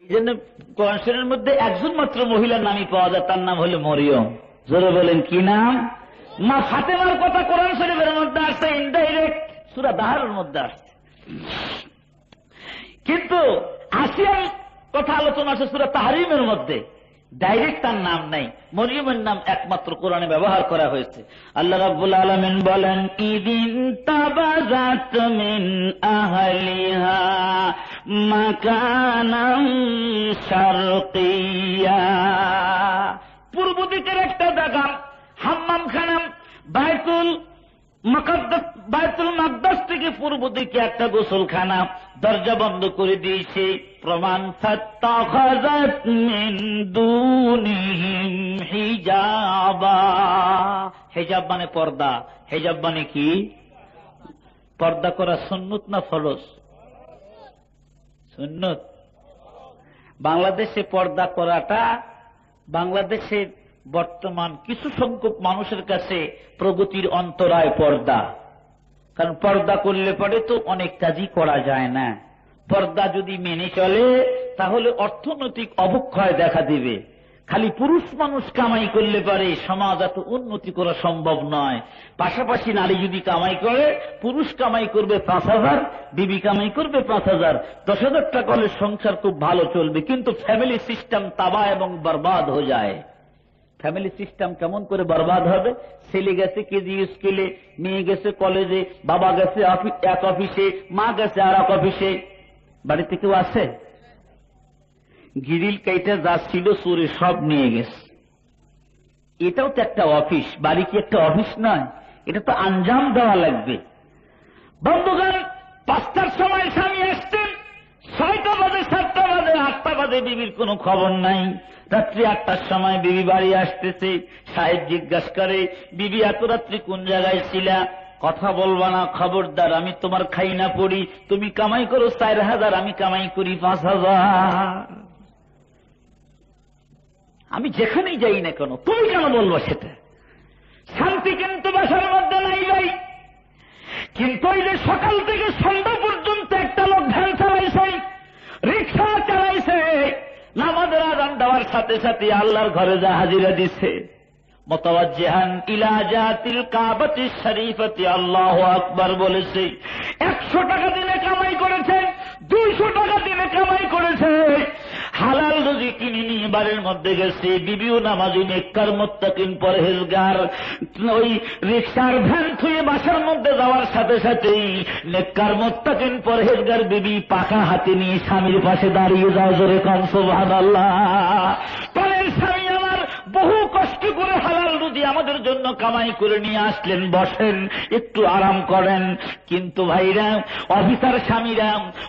এই জন্য কোরআন শরীফের মধ্যে একজন মাত্র মহিলার নামই পাওয়া যায়, তার নাম হলো মরিয়ম। জোরে বলেন কি নাম? মা ফাতেমার কথা কোরআন শরীফের মধ্যে আসছে, ইনডাইরেক্ট সূরা দাহরের মধ্যে আসছে, কিন্তু আসিয়ার কথা আলোচনা আছে সূরা তাহরিমের মধ্যে, ডাইরেক্ট তার নাম নাই। মরিয়মের নাম একমাত্র কোরআনে ব্যবহার করা হয়েছে। আল্লাহ রাব্বুল আলামিন বলেন, ইদিন তাবাযাত মিন আহলিহা মাকানাম শারকিয়া, পূর্ব দিকের একটা জায়গা, হাম্মাম খানা, বাইতুল মাকদাস থেকে পূর্ব দিকে একটা গোসলখানা, দরজা বন্ধ করে দিয়েছে। প্রমাণ, ফাত্তাখাযাত মিন দুনিহিম হিজাবা, হিজাব মানে পর্দা। হিজাব মানে কি? পর্দা করা সুন্নত না ফরজ? সুন্নত। বাংলাদেশে পর্দা করাটা বাংলাদেশের বর্তমান কিছু সংখ্যক মানুষের কাছে প্রগতির অন্তরায় পর্দা। কারণ পর্দা করলে পরে তো অনেক কাজই করা যায় না। পর্দা যদি মেনে চলে তাহলে অর্থনৈতিক অবক্ষয় দেখা দিবে। খালি পুরুষ মানুষ কামাই করলে পারে সমাজ এত উন্নতি করা সম্ভব নয়। পাশাপাশি নারী যদি কামাই করে, পুরুষ কামাই করবে 5,000, বিবি কামাই করবে 5,000, 10,000 টাকা হলে সংসার খুব ভালো চলবে। কিন্তু ফ্যামিলি সিস্টেম তাবা এবং বরবাদ হয়ে যায়। ফ্যামিলি সিস্টেম কেমন করে বরবাদ হবে? ছেলে গেছে কেজি স্কুলে, মেয়ে গেছে কলেজে, বাবা গেছে এক অফিসে, মা গেছে আর এক অফিসে। বাড়িতে কেউ আছে? গিরিল কাইটা যা ছিল চোরে সব নিয়ে গেছে। এটাও তো একটা অফিস। বাড়ি কি একটা অফিস নয়? এটা তো আঞ্জাম দেওয়া লাগবে। বন্ধুগণ, 5টার সময় স্বামী আসতেন, 6টা বাজে, 7টা বাজে, 8টা বাজে বিবির কোনো খবর নাই। রাত্রি 8টার সময় বিবি বাড়ি আসতেছে, সাহেব জিজ্ঞাসা করে, বিবি এত রাত্রি কোন জায়গায় ছিলা? কথা বলবা না, খবরদার, আমি তোমার খাই না পড়ি। তুমি কামাই করো 4,000, আমি কামাই করি 5,000। আমি যেখানেই যাই না কেন তুমি কেন বলবো সেটা? শান্তি কিন্তু বাসার মধ্যে নাই ভাই। কিন্তু ওই যে সকাল থেকে সন্ধ্যা পর্যন্ত একটা লোক ভ্যান চালাইছে, রিক্সা চালাইছে, নামাজের আযান দেওয়ার সাথে সাথে আল্লাহর ঘরে যা হাজিরা দিচ্ছে, মুতাওয়াজ্জিহান ইলা জাতিল কাবাতিশ শরীফাতি, আল্লাহু আকবার বলেছে। 100 টাকা দিনে কামাই করেছে, 200 টাকা দিনে কামাই করেছে, হালাল রুজি কিনে নিয়ে বাড়ির মধ্যে গেছে। বিবিও নামাজি, নেককার, মুত্তাকিন, পরহেজগার। ওই রিকশার ভ্যান থুয়ে বাসার মধ্যে যাওয়ার সাথে সাথেই নেককার, মুত্তাকিন, পরহেজগার বিবি পাকা হাতে নিয়ে স্বামীর পাশে দাঁড়িয়ে যাও, জোরে কম সুবহানাল্লাহ। পরের স্বামী আমার বহু কষ্ট করে হালাল রুজি আমাদের জন্য কামাই করে নিয়ে আসলেন, বসেন একটু আরাম করেন। কিন্তু ভাইরা, অফিসার স্বামীরা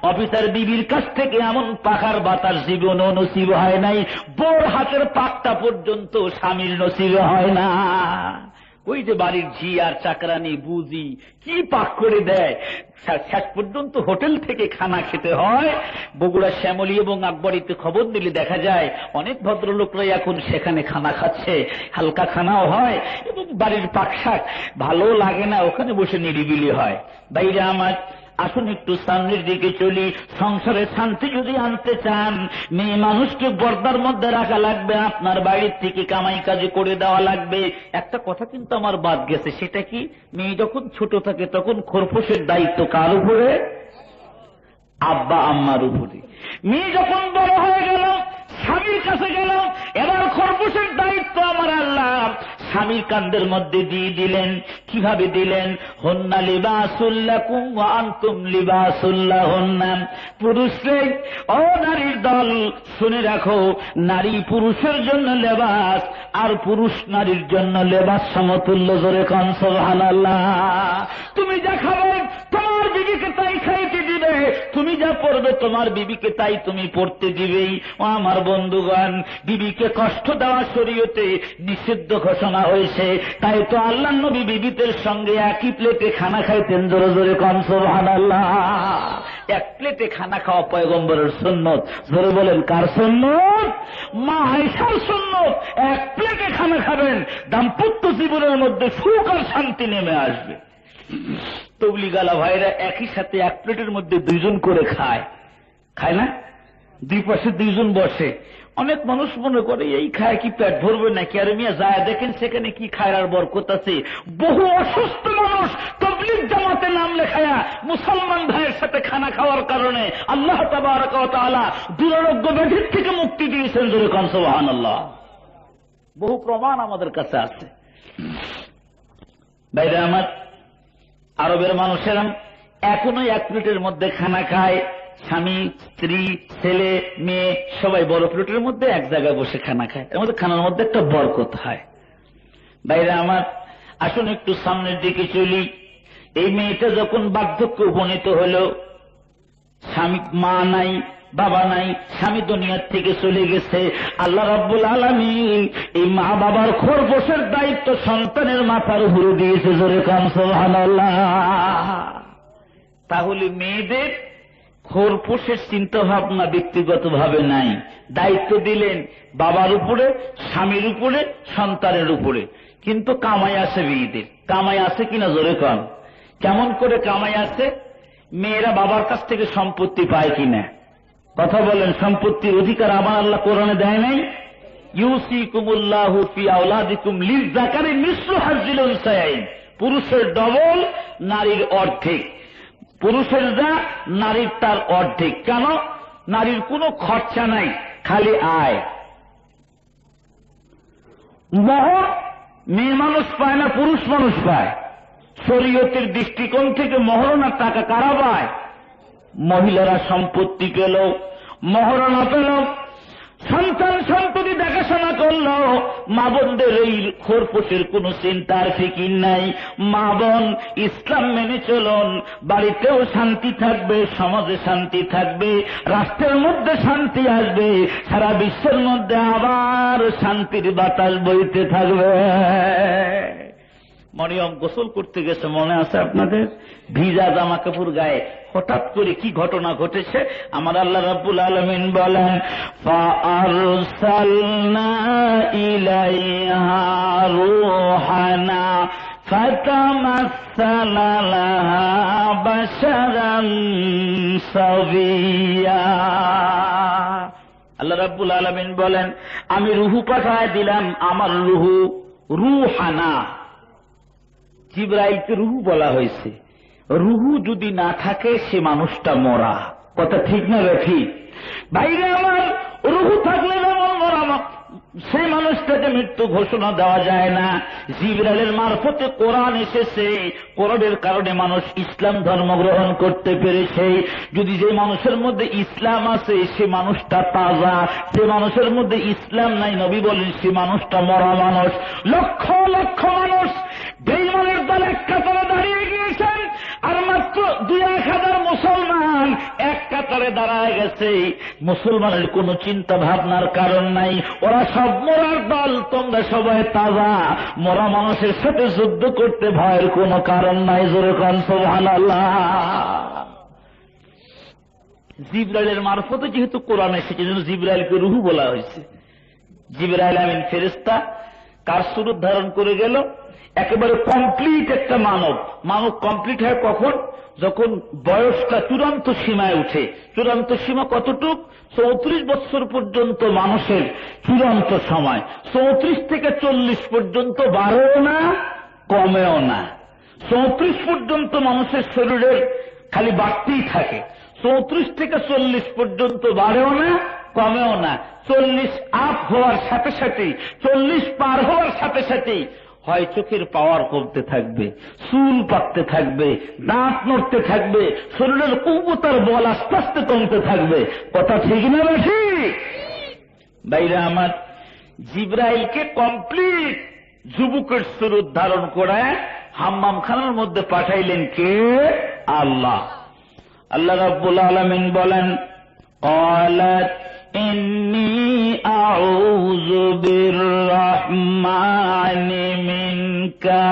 অফিসার বিবির কাছ থেকে এমন পাখার বাতাস জীবনও নসিব হয় নাই, বোর হাতের পাকটা পর্যন্ত স্বামীর নসিব হয় না। ওই যে বাড়ির ঝি আর চাকরানি বুঝি কি পাক করে দেয়, শেষ পর্যন্ত হোটেল থেকে খানা খেতে হয়। বগুড়া শ্যামলী এবং আকবরীতে খবর দিলে দেখা যায় অনেক ভদ্রলোকরাই এখন সেখানে খানা খাচ্ছে, হালকা খানাও হয় এবং বাড়ির পাক শাক ভালো লাগে না, ওখানে বসে নিরিবিলি হয়। বাইরে আমার আসুন একটু সামনের দিকে চলি। সংসারে শান্তি যদি আনতে চান, মেয়ে মানুষকে পর্দার মধ্যে রাখা লাগবে, আপনার বাড়ির থেকে কামাই কাজে করে দেওয়া লাগবে। একটা কথা কিন্তু আমার বাদ গেছে, সেটা কি? মেয়ে যখন ছোট থাকে তখন খোরপোশের দায়িত্ব কার উপরে? আব্বা আম্মার উপরে। মেয়ে যখন বড় হয়ে গেল, স্বামীর কাছে গেল, এবার খরগোশের দায়িত্ব আমার আল্লাহ স্বামীর কান্দের মধ্যে দিয়ে দিলেন। কিভাবে দিলেন? হুন্না লিবাসুল লাকুম ওয়া আনতুম লিবাসুল লাহুন্না। পুরুষরে, ও নারীর দল, শুনে রাখো, নারী পুরুষের জন্য লেবাস আর পুরুষ নারীর জন্য লেবাস সমতুল্য। জোরে কোন সুবহানাল্লাহ। তুমি যা খাবে তোমার বিবিকে তাই খাইতে দিবে, তুমি যা পড়বে তোমার বিবিকে তাই তুমি পড়তে দিবেই। ও আমার বন্ধুগণ, বিবিকে কষ্ট দেওয়া শরীয়তে নিষিদ্ধ ঘোষণা হয়েছে। তাই তো আল্লাহ নবী বিবিদের সঙ্গে একই প্লেটে খানা খাইতেন। জোরে জোরে কোন সুবহানাল্লাহ। এক প্লেটে খানা খাওয়া পয়গম্বরের সুন্নত। জোরে বলেন, কার সুন্নত? মা আয়েশার সুন্নত। এক প্লেটে খানা খাবেন, দাম্পত্য জীবনের মধ্যে সুখ আর শান্তি নেমে আসবে। তবলিগালা ভাইরা একই সাথে এক প্লেটের মধ্যে 2 জন করে খায়, খায় না? দুই পাশে দুইজন বসে। অনেক মানুষ মনে করে এই খায় কি পেট ভরবে নাকি, আর মিয়া যায় দেখেন সেখানে কি খায় আর বরকত আছে। বহু অসুস্থ মানুষ তাবলীগ জামাতে নাম লেখায়া মুসলমান ভাইয়ের সাথে খানা খাওয়ার কারণে আল্লাহ তাবারক ওয়া তাআলা দুরারোগ্য ব্যাধির থেকে মুক্তি দিয়েছেন। জোরে কান সুবহানাল্লাহ। বহু প্রমাণ আমাদের কাছে আছে। ভাইরা আমার, আরবের মানুষেরা এখনো এক প্লেটের মধ্যে খানা খায়। স্বামী, স্ত্রী, ছেলে, মেয়ে সবাই বড় প্লেটের মধ্যে এক জায়গায় বসে খানা খায়। এর মধ্যে খানার মধ্যে একটা বরকত হয়। ভাইরা আমার, আসুন একটু সামনের দিকে চলি। এই মেয়েটা যখন বার্ধক্যে উপনীত হল, স্বামী, মা নাই, বাবা নাই, স্বামী দুনিয়ার থেকে চলে গেছে। আল্লাহ রাব্বুল আলামিন এই মা বাবার খোরপোশের দায়িত্ব সন্তানের মাথার উপরে দিয়েছে। জোরে কান সুবহানাল্লাহ। তাহলে মেয়েদের খোরপোশের চিন্তা ভাবনা ব্যক্তিগতভাবে নাই, দায়িত্ব দিলেন বাবার উপরে, স্বামীর উপরে, সন্তানের উপরে। কিন্তু কামাই আছে মেয়েদের, কামাই আছে কিনা জোরে কান। কেমন করে কামাই আছে? মেয়েরা বাবার কাছ থেকে সম্পত্তি পায় কিনা কথা বলেন। সম্পত্তির অধিকার আমার আল্লাহ কোরআনে দেয় নাই? ইউসিকুমুল্লাহু ফি আওলাদিকুম লিযযাকারি মিসলু হাজ্জিল উনসায়াইন। পুরুষের ডবল, নারীর অর্ধেক। পুরুষের যা, নারীর তার অর্ধেক। কেন? নারীর কোনো খরচা নাই, খালি আয়। মোহর মেয়ে মানুষ পায় না, পুরুষ মানুষ পায়। শরীয়তের দৃষ্টিকোণ থেকে মহরণার টাকা কারা পায়? মহিলারা। সম্পত্তি পেল, মহরণা পেল, সন্তান সন্ততি দেখাশোনা করল। মা বোনদের এই খোরপোশের কোন চিন্তার ফিকির নাই। মা বোন ইসলাম মেনে চলুন, বাড়িতেও শান্তি থাকবে, সমাজে শান্তি থাকবে, রাষ্ট্রের মধ্যে শান্তি আসবে, সারা বিশ্বের মধ্যে আবার শান্তির বাতাস বইতে থাকবে। মরিয়ম গোসল করতে গেছে, মনে আছে আপনাদের? ভিজা জামা কাপড় গায়ে। হঠাৎ করে কি ঘটনা ঘটেছে আমার আল্লাহ রাব্বুল আলামিন বলেন, ফাআরসালনা ইলাইহা রূহানা ফাতামাসসালা লাহা বাশারান সাবিয়া। আল্লাহ রাব্বুল আলামিন বলেন, আমি রুহু পাঠায় দিলাম, আমার রুহু, রূহানা। জিবরাইলকে রুহু বলা হয়েছে। রুহু যদি না থাকে সে মানুষটা মরা। কথা ঠিক না ঠিক? বাইরে আমার রুহু থাকলে যেমন মরা, সেই মানুষটাকে মৃত্যু ঘোষণা দেওয়া যায় না। জিবরাইলের মারফতে কোরআন এসেছে, কোরআনের কারণে মানুষ ইসলাম ধর্ম গ্রহণ করতে পেরেছে। যদি যে মানুষের মধ্যে ইসলাম আছে সে মানুষটা তাজা, যে মানুষের মধ্যে ইসলাম নাই, নবী বলেন সে মানুষটা মরা মানুষ। লক্ষ লক্ষ মানুষ বেঈমানের দল এক কাতারে দাঁড়িয়ে গিয়েছেন, আর মাত্র 2-1000 মুসলমান এক কাতারে দাঁড়ায় গেছে। মুসলমানের কোন চিন্তা ভাবনার কারণ নাই, ওরা সব মরার দল, তোমরা সবাই তাজা। মরা মানুষের সাথে যুদ্ধ করতে ভয়ের কোন কারণ নাই। জোরে কান সুবহানাল্লাহ। জিবরাইলের মারফতে যেহেতু কোরআন এসেছে, যেন জিবরাইলকে রুহু বলা হয়েছে। জিবরাইল আমিন ফেরেশতা কার সুরত ধারণ করে গেল? একেবারে কমপ্লিট একটা মানব। মানব কমপ্লিট হয় কখন? যখন বয়সটা চূড়ান্ত সীমায় উঠে। চূড়ান্ত সীমা কতটুক? 34 বছর পর্যন্ত মানুষের চূড়ান্ত সময়। 34 থেকে 40 পর্যন্ত বাড়েও না, কমেও না। 34 পর্যন্ত মানুষের শরীরের খালি বাড়তেই থাকে। 34 থেকে 40 পর্যন্ত বাড়েও না, কমেও না। 40 আপ হওয়ার সাথে সাথেই, 40 পার হওয়ার সাথে সাথেই হয় চোখের পাওয়ার কমতে থাকবে, চুল পাকতে থাকবে, দাঁত নড়তে থাকবে, শরীরের কুবতার বল আস্তে আস্তে কমতে থাকবে। কথা ঠিক না ঠিক? বাইরে আমার, জিবরাইলকে কমপ্লিট যুবকের সুরত ধারণ করায় হাম্মাম খানার মধ্যে পাঠাইলেন কে? আল্লাহ। আল্লাহ রাব্বুল আলামিন বলেন, ক্বালাত ইন্নী আউযু বিররহমানি মিনকা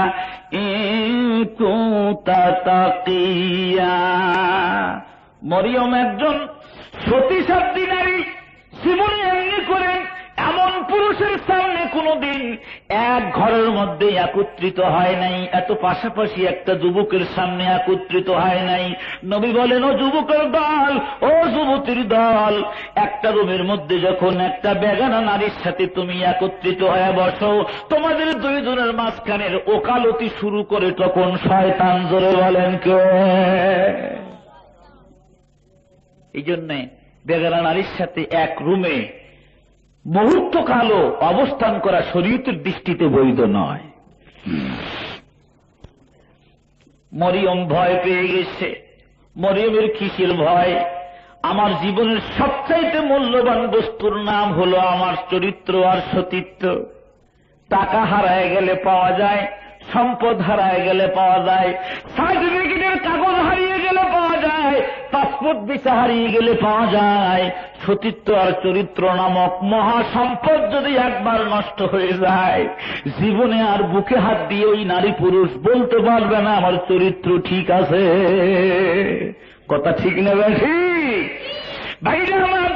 ইন কুনতা তাকিয়া। মরিয়ম একজন সতী সাধ্বী নারী, জীবনে এমনি করেন এমন পুরুষের সামনে কোন কোনোদিন এক ঘরের মধ্যে একত্রিত হয় নাই, এত পাশাপাশি একটা যুবকের সামনে একত্রিত হয় নাই। নবী বলেন, ও যুবকের দল, ও যুবতীর দল, একটা রুমের মধ্যে যখন একটা বেগানা নারীর সাথে তুমি একত্রিত হয়ে বসো, তোমাদের দুইজনের মাঝখানের ওকালতি শুরু করে তখন শয়তান। জোরে বলেন কে? এই জন্যে বেগানা নারীর সাথে এক রুমে মুহূর্তকালও অবস্থান করা শরীয়তের দৃষ্টিতে বৈধ নয়। মরিয়ম ভয় পেয়ে গেছে। মরিয়মের কিসের ভয়? আমার জীবনের সবচাইতে মূল্যবান বস্তুর নাম হলো আমার চরিত্র আর সতীত্ব। টাকা হারায় গেলে পাওয়া যায়, সম্পদ হারায় গেলে পাওয়া যায়, সার্টিফিকেটের কাগজ হারিয়ে গেলে পাওয়া যায়, পাসপোর্ট ভিসা হারিয়ে গেলে পাওয়া যায়। সতীত্ব আর চরিত্র নামক মহা সম্পদ যদি একবার নষ্ট হয়ে যায়, জীবনে আর বুকে হাত দিয়ে ওই নারী পুরুষ বলতে পারবে না আমার চরিত্র ঠিক আছে। কথা ঠিক না বেশি? ভাইরা আমার,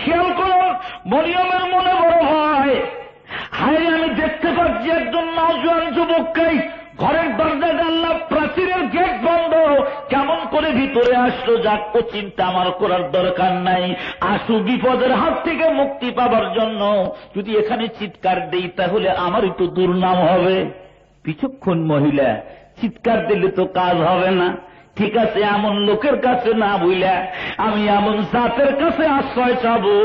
খেয়াল করুন, মরিয়মের মনে বড় হয়, হায় আমি দেখতে পাচ্ছি একজন নওজোয়ান যুবককে ঘরের দরজা জানলা প্রাচীরের গেট বন্ধ, কেমন করে ভিতরে আসলো? যাক, ও চিন্তা আমার করার দরকার নাই। আসু বিপদের হাত থেকে মুক্তি পাবার জন্য যদি এখানে চিৎকার দেই তাহলে আমার একটু দুর্নাম হবে। বিচক্ষণ মহিলা, চিৎকার দিলে তো কাজ হবে না। ঠিক আছে, এমন লোকের কাছে না বুঝলা, আমি এমন জাতের কাছে আশ্রয় চাবো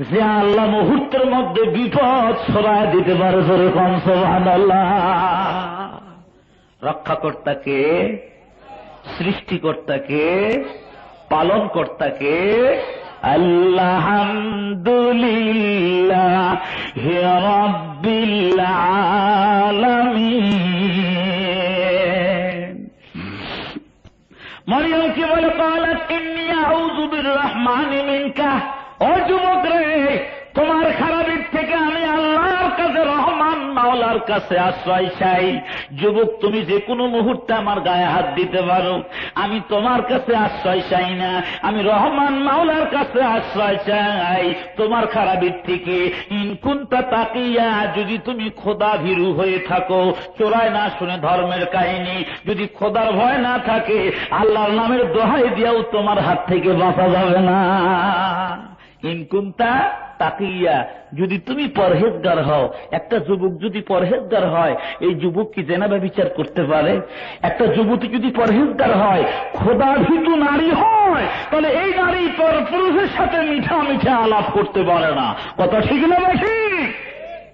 যে আল্লাহ মুহূর্তের মধ্যে বিপদ সরায় দিতে পারে। জোরে কোন সুবহানাল্লাহ। রক্ষাকর্তাকে, সৃষ্টিকর্তাকে, পালনকর্তাকে আলহামদুলিল্লাহ হে রাব্বিল আলামিন। মরিয়ম কি বলে? ক্বালাত ইন্নী আউযু বিররহমানি মিনকা। ও যুবক রে, তোমার খারাপের থেকে আমি আল্লাহর কাছে, রহমান মাওলার কাছে আশ্রয় চাই। যুবক, তুমি যে কোনো মুহূর্তে আমার গায়ে হাত দিতে পারো, আমি তোমার কাছে আশ্রয় চাই না, আমি রহমান মাওলার কাছে আশ্রয় চাই তোমার খারাপের থেকে। ইন কুনতা তাকিয়া, যদি তুমি খোদা ভীরু হয়ে থাকো, চোরায় না শুনে ধর্মের কাহিনী, যদি খোদার ভয় না থাকে, আল্লাহর নামের দোহাই দিয়াও তোমার হাত থেকে বাঁচা যাবে না। ইনকুন্তা তাকিয়া, যদি তুমি পরহেজগার হও। একটা যুবক যদি পরহেজগার হয়, এই যুবক কি জেনা ব্যভিচার করতে পারে? একটা যুবতী যদি পরহেজগার হয়, খোদা ভীতু নারী হয়, তাহলে এই নারী পর পুরুষের সাথে মিঠা মিঠা আলাপ করতে পারে না। কথা ঠিক না বেশি?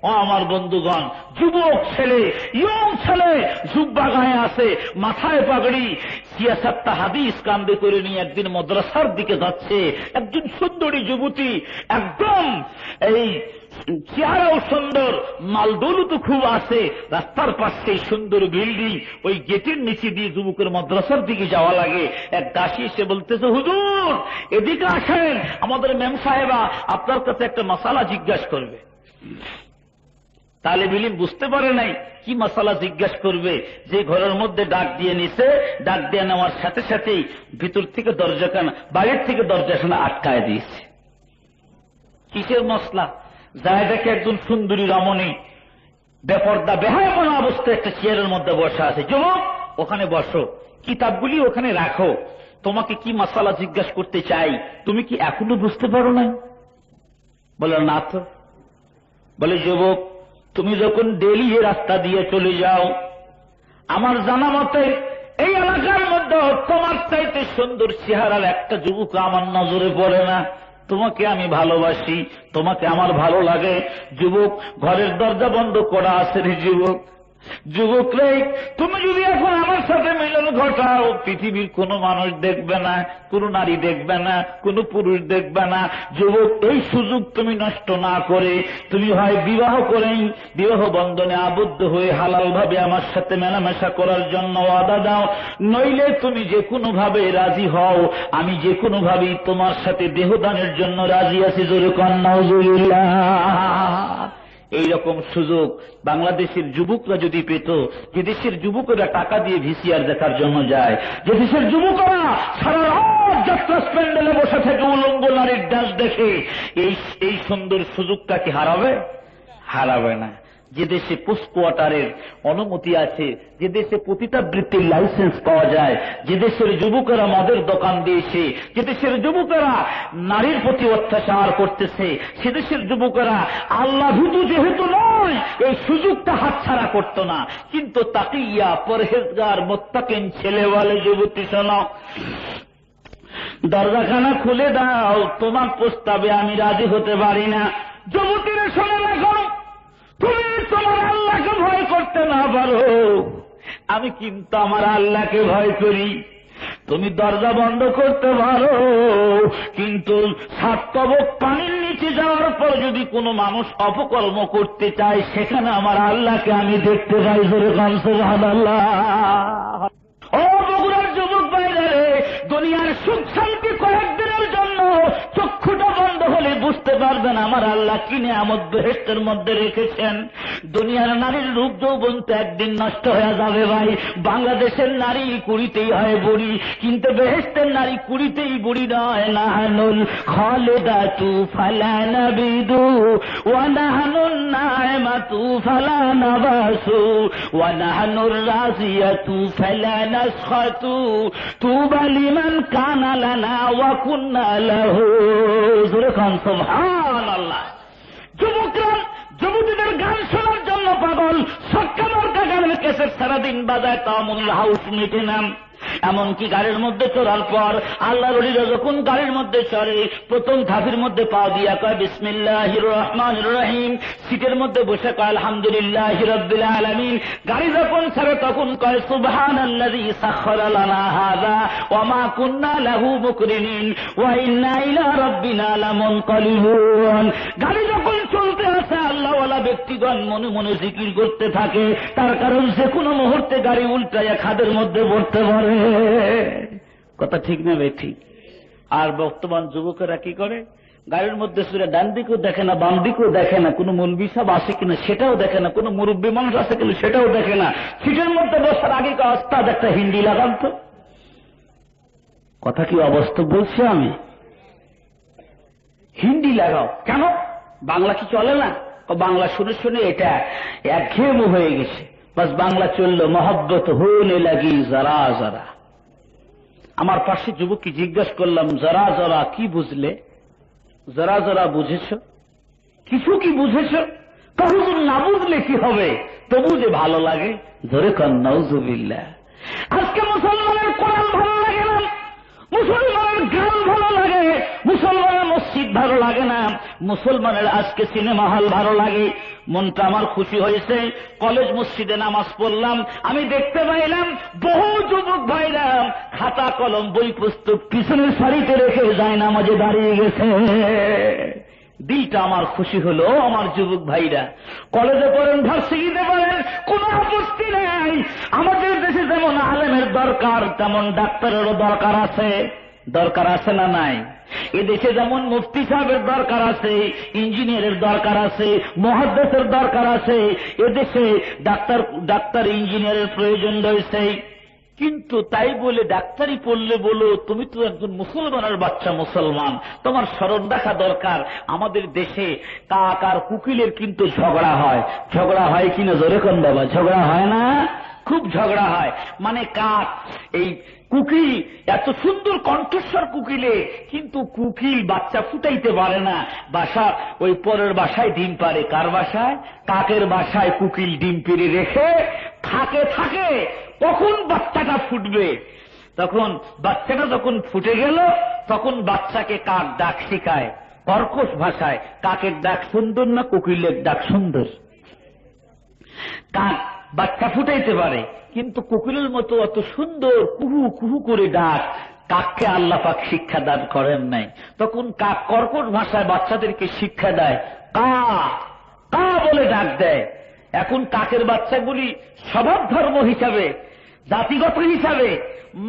ও আমার বন্ধুগণ, যুবক ছেলে, ইয়ং ছেলে, জুব্বা গায়ে আছে, মাথায় পাগড়ি, সিয়াসাতটা হাদিস কান্দে করে নিয়ে একদিন মাদ্রাসার দিকে যাচ্ছে। একজন সুন্দরী যুবতী, একদম এই চেহারাও সুন্দর, মালদৌলু তো খুব আছে, রাস্তার পাশে সুন্দর বিল্ডিং, ওই গেটের নিচে দিয়ে যুবকের মাদ্রাসার দিকে যাওয়া লাগে। এক দাসী এসে বলতেছে, হুজুর এদিকে আসেন, আমাদের ম্যাম সাহেবা আপনার কাছে একটা মাসালা জিজ্ঞাসা করবে। তালেব ইলম বুঝতে পারে নাই কি মাসালা জিজ্ঞাসা করবে, যে ঘরের মধ্যে ডাক দিয়ে নিছে, ডাক দিয়ে নেওয়ার সাথে সাথেই ভিতর থেকে দরজাখানা, বাইরের থেকে দরজাখানা আটকায় দিয়েছে। কিসের মশলা? যায় দেখে একজন সুন্দরী রমণী বেপর্দা বেহায়াপনা অবস্থায় একটা চেয়ারের মধ্যে বসা আছে। যুবক, ওখানে বসো, কিতাবগুলি ওখানে রাখো, তোমাকে কি মাসালা জিজ্ঞাসা করতে চাই, তুমি কি এখনো বুঝতে পারো না? বলে না তো। বলে, যুবক, তুমি যখন ডেলি এ রাস্তা দিয়ে চলে যাও, আমার জানা মতে এই এলাকার মধ্যে তোমার চাইতে সুন্দর চেহারার একটা যুবক আমার নজরে পড়ে না। তোমাকে আমি ভালোবাসি, তোমাকে আমার ভালো লাগে। যুবক, ঘরের দরজা বন্ধ করা আছে রে যুবক। যুবক রে, তুমি যদি এখন আমার সাথে মিলন ঘটাও, পৃথিবীর কোনো মানুষ দেখবে না, কোন নারী দেখবে না, কোন পুরুষ দেখবে না। যুবক, এই সুযোগ তুমি নষ্ট না করে তুমি হয় বিবাহ করেই বিবাহ বন্ধনে আবদ্ধ হয়ে হালাল ভাবে আমার সাথে মেলামেশা করার জন্য ওয়াদা দাও, নইলে তুমি যে কোনো ভাবে রাজি হও, আমি যে কোনো ভাবেই তোমার সাথে দেহদানের জন্য রাজি আছি। জোরে কন নাউজুবিল্লাহ। এইরকম সুযোগ বাংলাদেশের যুবকরা যদি পেত, যে দেশের যুবকরা টাকা দিয়ে ভিসিআর দেখার জন্য যায়, যে দেশের যুবকরা সারা রাত যাত্রা প্যান্ডেলে বসে থেকে উলঙ্গ নারীর ডান্স দেখে, এই সুন্দর সুযোগটা কি হারাবে? হারাবে না। যে দেশে পোস্ট কোয়ার্টারের অনুমতি আছে, যে দেশে প্রতিটা বৃত্তির লাইসেন্স পাওয়া যায়, যে দেশের যুবকেরা মদের দোকান দিয়েছে, যে দেশের যুবকেরা নারীর প্রতি অত্যাচার করতেছে, সে দেশের যুবকেরা আল্লাহ ভীতু যেহেতু নয় এই সুযোগটা হাতছাড়া করত না। কিন্তু তাকিয়া পরহেজগার মোত্তাকিন ছেলেওয়ালে যুবতী শোনো, দরজাখানা খুলে দাও, তোমার প্রস্তাবে আমি রাজি হতে পারি না। যুবতীরা শোনে রাখো, তুমি তোমার আল্লাহকে ভয় করতে না পারো, আমি কিন্তু আমার আল্লাহকে ভয় করি। তুমি দরজা বন্ধ করতে পারো, কিন্তু সাত তবক পানির নিচে যাওয়ার পর যদি কোনো মানুষ অপকর্ম করতে চায়, সেখানে আমার আল্লাহকে আমি দেখতে পাই। জোরে কান সুবহানাল্লাহ। ও বগুড়ার যুবক ভাইরা রে, দুনিয়ার সুখ শান্তি কয়েকদিনের জন্য চক্ষুটা বন্ধ হলে বুঝতে পারবেন আমার আল্লাহ কি নিয়ামত বেহেশতের মধ্যে রেখেছেন। দুনিয়ার নারীর রূপ যৌবন তো একদিন নষ্ট হয়ে যাবে ভাই। বাংলাদেশের নারী কুড়িতেই হয় বুড়ি, কিন্তু বেহেশতের নারী কুড়িতেই বুড়ি নয়। নাহানুল খালিদাতু ফালা নাবিদু ওয়া নাহানুন নাইমাতু ফালা নাবাসু ওয়া নাহানুর রাজিয়াতু ফালা নাসখাতু তুবা লিমান কানা লানা ওয়া কুন্না লাহু। জোরে কান সুবহানাল্লাহ। যুবকরা যুবতীদের গান শোনার জন্য পাগল, সক্কা মরকা গানের ক্যাসেট সারাদিন বাজায়, তামুল হাউস মিটে নাম। এমনকি গাড়ির মধ্যে চড়ার পর আল্লাহর ওলিরা যখন গাড়ির মধ্যে চড়ে, প্রথম ধাপের মধ্যে পা দিয়া কয় বিসমিল্লাহির রহমানির রহিম, সিটের মধ্যে বসে কয় আলহামদুলিল্লাহি রাব্বিল আলামিন। গাড়ি যখন ছাড়ে তখন কয় সুবহানাল্লাযী সাখখারা লানা হাযা ওয়া মা কুন্না লাহু মুকরিনিন ওয়া ইন্না ইলা রাব্বিনা লামুনকালিবুন। গাড়ি যখন চলতে আছে আল্লাহওয়ালা ব্যক্তিগণ মনে মনে জিকির করতে থাকে, তার কারণ যে কোনো মুহূর্তে গাড়ি উল্টাইয়া খাদের মধ্যে পড়তে পারে। কথা ঠিক না ভাই? ঠিক। আর বর্তমান যুবকেরা কি করে, গাড়ির মধ্যে শুয়ে ডান দিকেও দেখে না, বাম দিকেও দেখে না, কোন মৌলবি সাহেব আসে কিনা সেটাও দেখে না, কোন মুরব্বী মানুষ আসে কিনা সেটাও দেখে না। সিটের মধ্যে বসার আগে অস্তাদ একটা হিন্দি লাগান তো। কথা কি অবাস্তব বলছি আমি? হিন্দি লাগাও কেন? বাংলা কি চলে না? বাংলা শুনে শুনে এটা একঘেয়েমি হয়ে গেছে, বাস বাংলা চললো, মহব্বত হইলে লাগি যারা যারা। আমার পাশে যুবককে জিজ্ঞাসা করলাম, যারা যারা কি বুঝলে? যারা যারা বুঝেছ? কিছু কি বুঝেছ? হুজুর না বুঝলে কি হবে, তবু যে ভালো লাগে। ধরে কন নাউজুবিল্লাহ। আজকে মুসলমানের কোরআন ভালো লাগে না, মুসলমানের গান ভালো লাগে, মুসলমানের মসজিদ ভালো লাগে না, মুসলমানের আজকে সিনেমা হল ভালো লাগে। মনটা আমার খুশি হয়েছে, কলেজ মসজিদে নামাজ পড়লাম, আমি দেখতে পাইলাম বহু যুবক ভাইরা খাতা কলম বই পুস্তক পিছনের সারিতে রেখে যায় নামাজে দাঁড়িয়ে গেছে। দিলটা আমার খুশি হলো। আমার যুবক ভাইরা কলেজে পড়েন, ভার্সিটিতে পড়েন, কোন আপত্তি নেই। আমাদের দেশে যেমন আলেমের দরকার, তেমন ডাক্তারেরও দরকার আছে। দরকার আছে না নাই? এদেশে যেমন মুফতি সাহেবের দরকার আছে, ইঞ্জিনিয়ারের দরকার আছে, মুহাদ্দিসের দরকার আছে, এদেশে ডাক্তার ইঞ্জিনিয়ারের প্রয়োজন রয়েছে। কিন্তু তাই বলে ডাক্তারি পড়লে বলো তুমি তো একজন মুসলমানের বাচ্চা, মুসলমান, তোমার স্মরণ রাখা দরকার আমাদের দেশে কাক আর কুকিলের কিন্তু ঝগড়া হয়। ঝগড়া হয় কিনা জোরে কোন বাবা? ঝগড়া হয় না? খুব ঝগড়া হয়। মানে কাক এই কুকিল এত সুন্দর কণ্ঠস্বর কুকিলে, কিন্তু কুকিল বাচ্চা ফুটাইতে পারে না। বাসা ওই পরের বাসায় ডিম পারে। কার বাসায়? কাকের বাসায় কুকিল ডিম পেড়ে রেখে থাকে। কখন বাচ্চাটা ফুটবে, তখন বাচ্চাটা যখন ফুটে গেল তখন বাচ্চাকে কাক ডাক শিখায় কর্কশ ভাষায়। কাকের ডাক সুন্দর না কোকিলের ডাক সুন্দর? কাক বাচ্চা ফুটাইতে পারে, কিন্তু কোকিলের মতো অত সুন্দর কুহু কুহু করে ডাক কাককে আল্লাহ পাক শিক্ষা দান করেন নাই। তখন কাক কর্কশ ভাষায় বাচ্চাদেরকে শিক্ষা দেয়, কা কা বলে ডাক দেয়। এখন কাকের বাচ্চাগুলি স্বভাব ধর্ম হিসাবে, জাতিগত হিসাবে,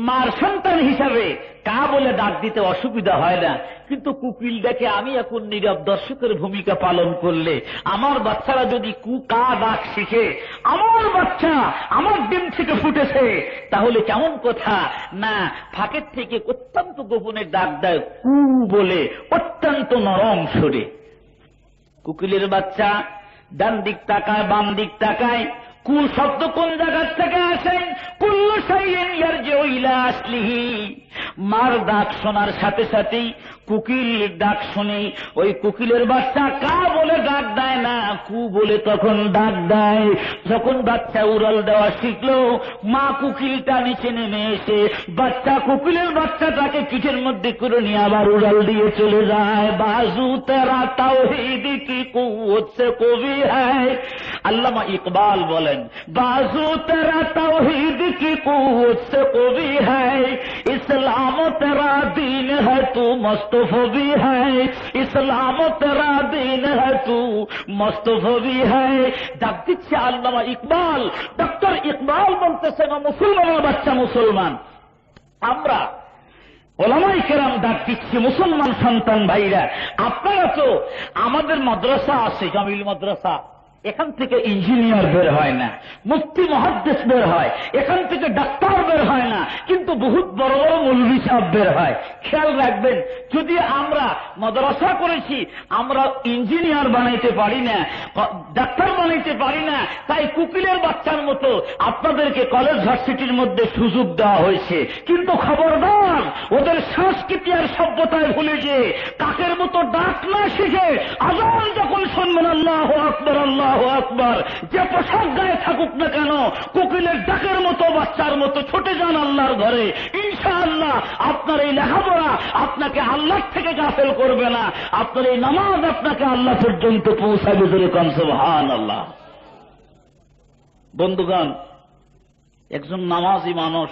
মার সন্তান হিসাবে কা বলে ডাক দিতে অসুবিধা হয় না। কিন্তু কুকিল দেখে আমি এখন নীরব দর্শকের ভূমিকা পালন করলে আমার বাচ্চারা যদি কা ডাক শিখে, আমার বাচ্চা আমার ডিম থেকে ফুটেছে, তাহলে কেমন কথা না, ফাঁকের থেকে অত্যন্ত গোপনে ডাক দেয় কু বলে, অত্যন্ত নরম সুরে। কুকিলের বাচ্চা ডান দিক তাকায়, বাম দিক তাকায়। কু শব্দ কোন জায়গা থেকে আসে? কুল্লু শাইইন ইয়ারজিউ ইলা আসলিহি। মার ডাক শোনার সাথে সাথেই কুকিল ডাক শুনে ওই কুকিলের বাচ্চা কা বলে ডাক দেয় না, কু বলে তখন ডাক দেয়। যখন বাচ্চা উড়াল দেওয়া শিখলো, মা কুকিলটা নিচে নেমে এসে বাচ্চা কুকিলের বাচ্চাটাকে পিঠের মধ্যে করে নিয়ে আবার উড়াল দিয়ে চলে যায়। বাজু তেরা তাওহীদ কি কুওত সে কবি হ্যায়। আল্লামা ইকবাল বলেন, বাজু তেরা তাওহীদ কি কুওত সে কবি হ্যায়, ইসলাম তেরা দীন হ্যায় তু মুস্তফা ভি হ্যায়, ইসলাম তেরা দীন হ্যায় তু মুস্তফা ভি হ্যায়। ডাক দিচ্ছে আল্লামা ইকবাল। ডক্টর ইকবাল বলতেছেন, মুসলমানের বাচ্চা মুসলমান, আমরা ওলামায়ে কেরাম ডাক দিচ্ছি, মুসলমান সন্তান ভাইরা, আপনারা তো, আমাদের মাদ্রাসা আছে জামিল মাদ্রাসা, এখান থেকে ইঞ্জিনিয়ার বের হয় না, মুফতি মুহাদ্দিস বের হয়, এখান থেকে ডাক্তার বের হয় না, কিন্তু বহুত বড় বড় মৌলভী সাহেব বের হয়। খেয়াল রাখবেন, যদি আমরা মাদ্রাসা করেছি, আমরা ইঞ্জিনিয়ার বানাইতে পারি না, ডাক্তার বানাইতে পারি না, তাই কুকিলের বাচ্চার মতো আপনাদেরকে কলেজ ভার্সিটির মধ্যে সুযোগ দেওয়া হয়েছে। কিন্তু খবরদার, ওদের সংস্কৃতি আর সভ্যতায় ভুলে যে কাকের মতো ডাক না শিখে আযান যখন শুনবেন আল্লাহু আকবার আল্লাহু আকবার, যে পোশাক গায়ে থাকুক না কেন, কোকিলের ডাকের মতো বাচ্চার মতো ছুটে যান আল্লাহর ঘরে। ইনশাআল্লাহ আপনার এই লেখাপড়া আপনাকে আল্লাহ থেকে গাফেল করবে না, আপনার এই নামাজ আপনাকে আল্লাহ পর্যন্ত পৌঁছাবে। জোরে কোন সুবহানাল্লাহ। বন্ধুগণ, একজন নামাজি মানুষ,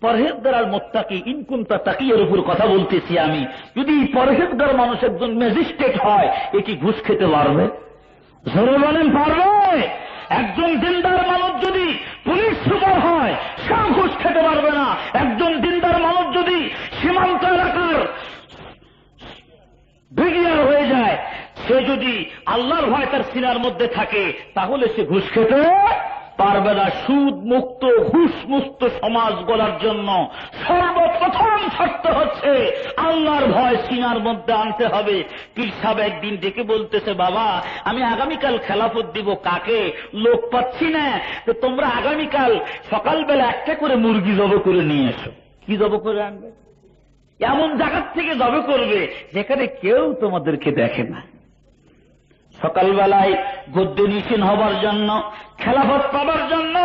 পরহেজগার আর মুত্তাকি, ইনকুনতা তাকিয়ের উপর কথা বলতেছি আমি। যদি পরহেজগার মানুষ একজন ম্যাজিস্ট্রেট হয়, এটি ঘুষ খেতে পারবে? জোরে বলেন, পারবে? একজন দিনদার মানুষ যদি পুলিশ সুপার হয়, সে ঘুষ খেতে পারবে না। একজন দিনদার মানুষ যদি সীমান্ত এলাকার ব্রিগেডিয়ার হয়ে যায়, সে যদি আল্লাহর ভয় তার সিনার মধ্যে থাকে, তাহলে সে ঘুষ খেতে পারবে না। সুদ মুক্ত, ঘুষ মুক্ত সমাজ গড়ার জন্য সর্বপ্রথম শর্ত হচ্ছে আল্লাহর ভয় সিনার মধ্যে আনতে হবে। পীর সাহেব একদিন ডেকে বলতেছে, বাবা আমি আগামীকাল খেলাফত দিব, কাকে? লোক পাচ্ছি না, তো তোমরা আগামীকাল সকালবেলা একটা করে মুরগি জবাই করে নিয়ে এসো। কি জবাই করে আনবে? এমন জায়গার থেকে জবাই করবে যেখানে কেউ তোমাদেরকে দেখে না। সকালবেলায় গদ্যে নিশীন হবার জন্য, খেলাফত পাবার জন্য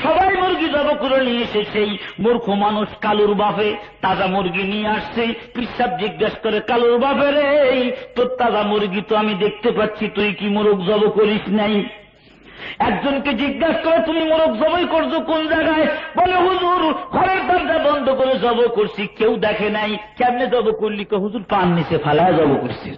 সবাই মুরগি জবাই করে নিয়ে এসে সেই মূর্খ মানুষ কালুর বাপে তাজা মুরগি নিয়ে আসছে। পীর সাহেব জিজ্ঞেস করে, কালুর বাপে রে, তোর তাজা মুরগি তো আমি দেখতে পাচ্ছি, তুই কি মোরগ জবাই করিস নাই? একজনকে জিজ্ঞাসা করে, তুমি মোরগ জবাই করছো কোন জায়গায়? বলে, হুজুর ঘরের দরজা বন্ধ করে জবাই করছি, কেউ দেখে নাই। কেমনে জবাই করলি? হুজুর পান নিচে ফালায় জবাই করছি।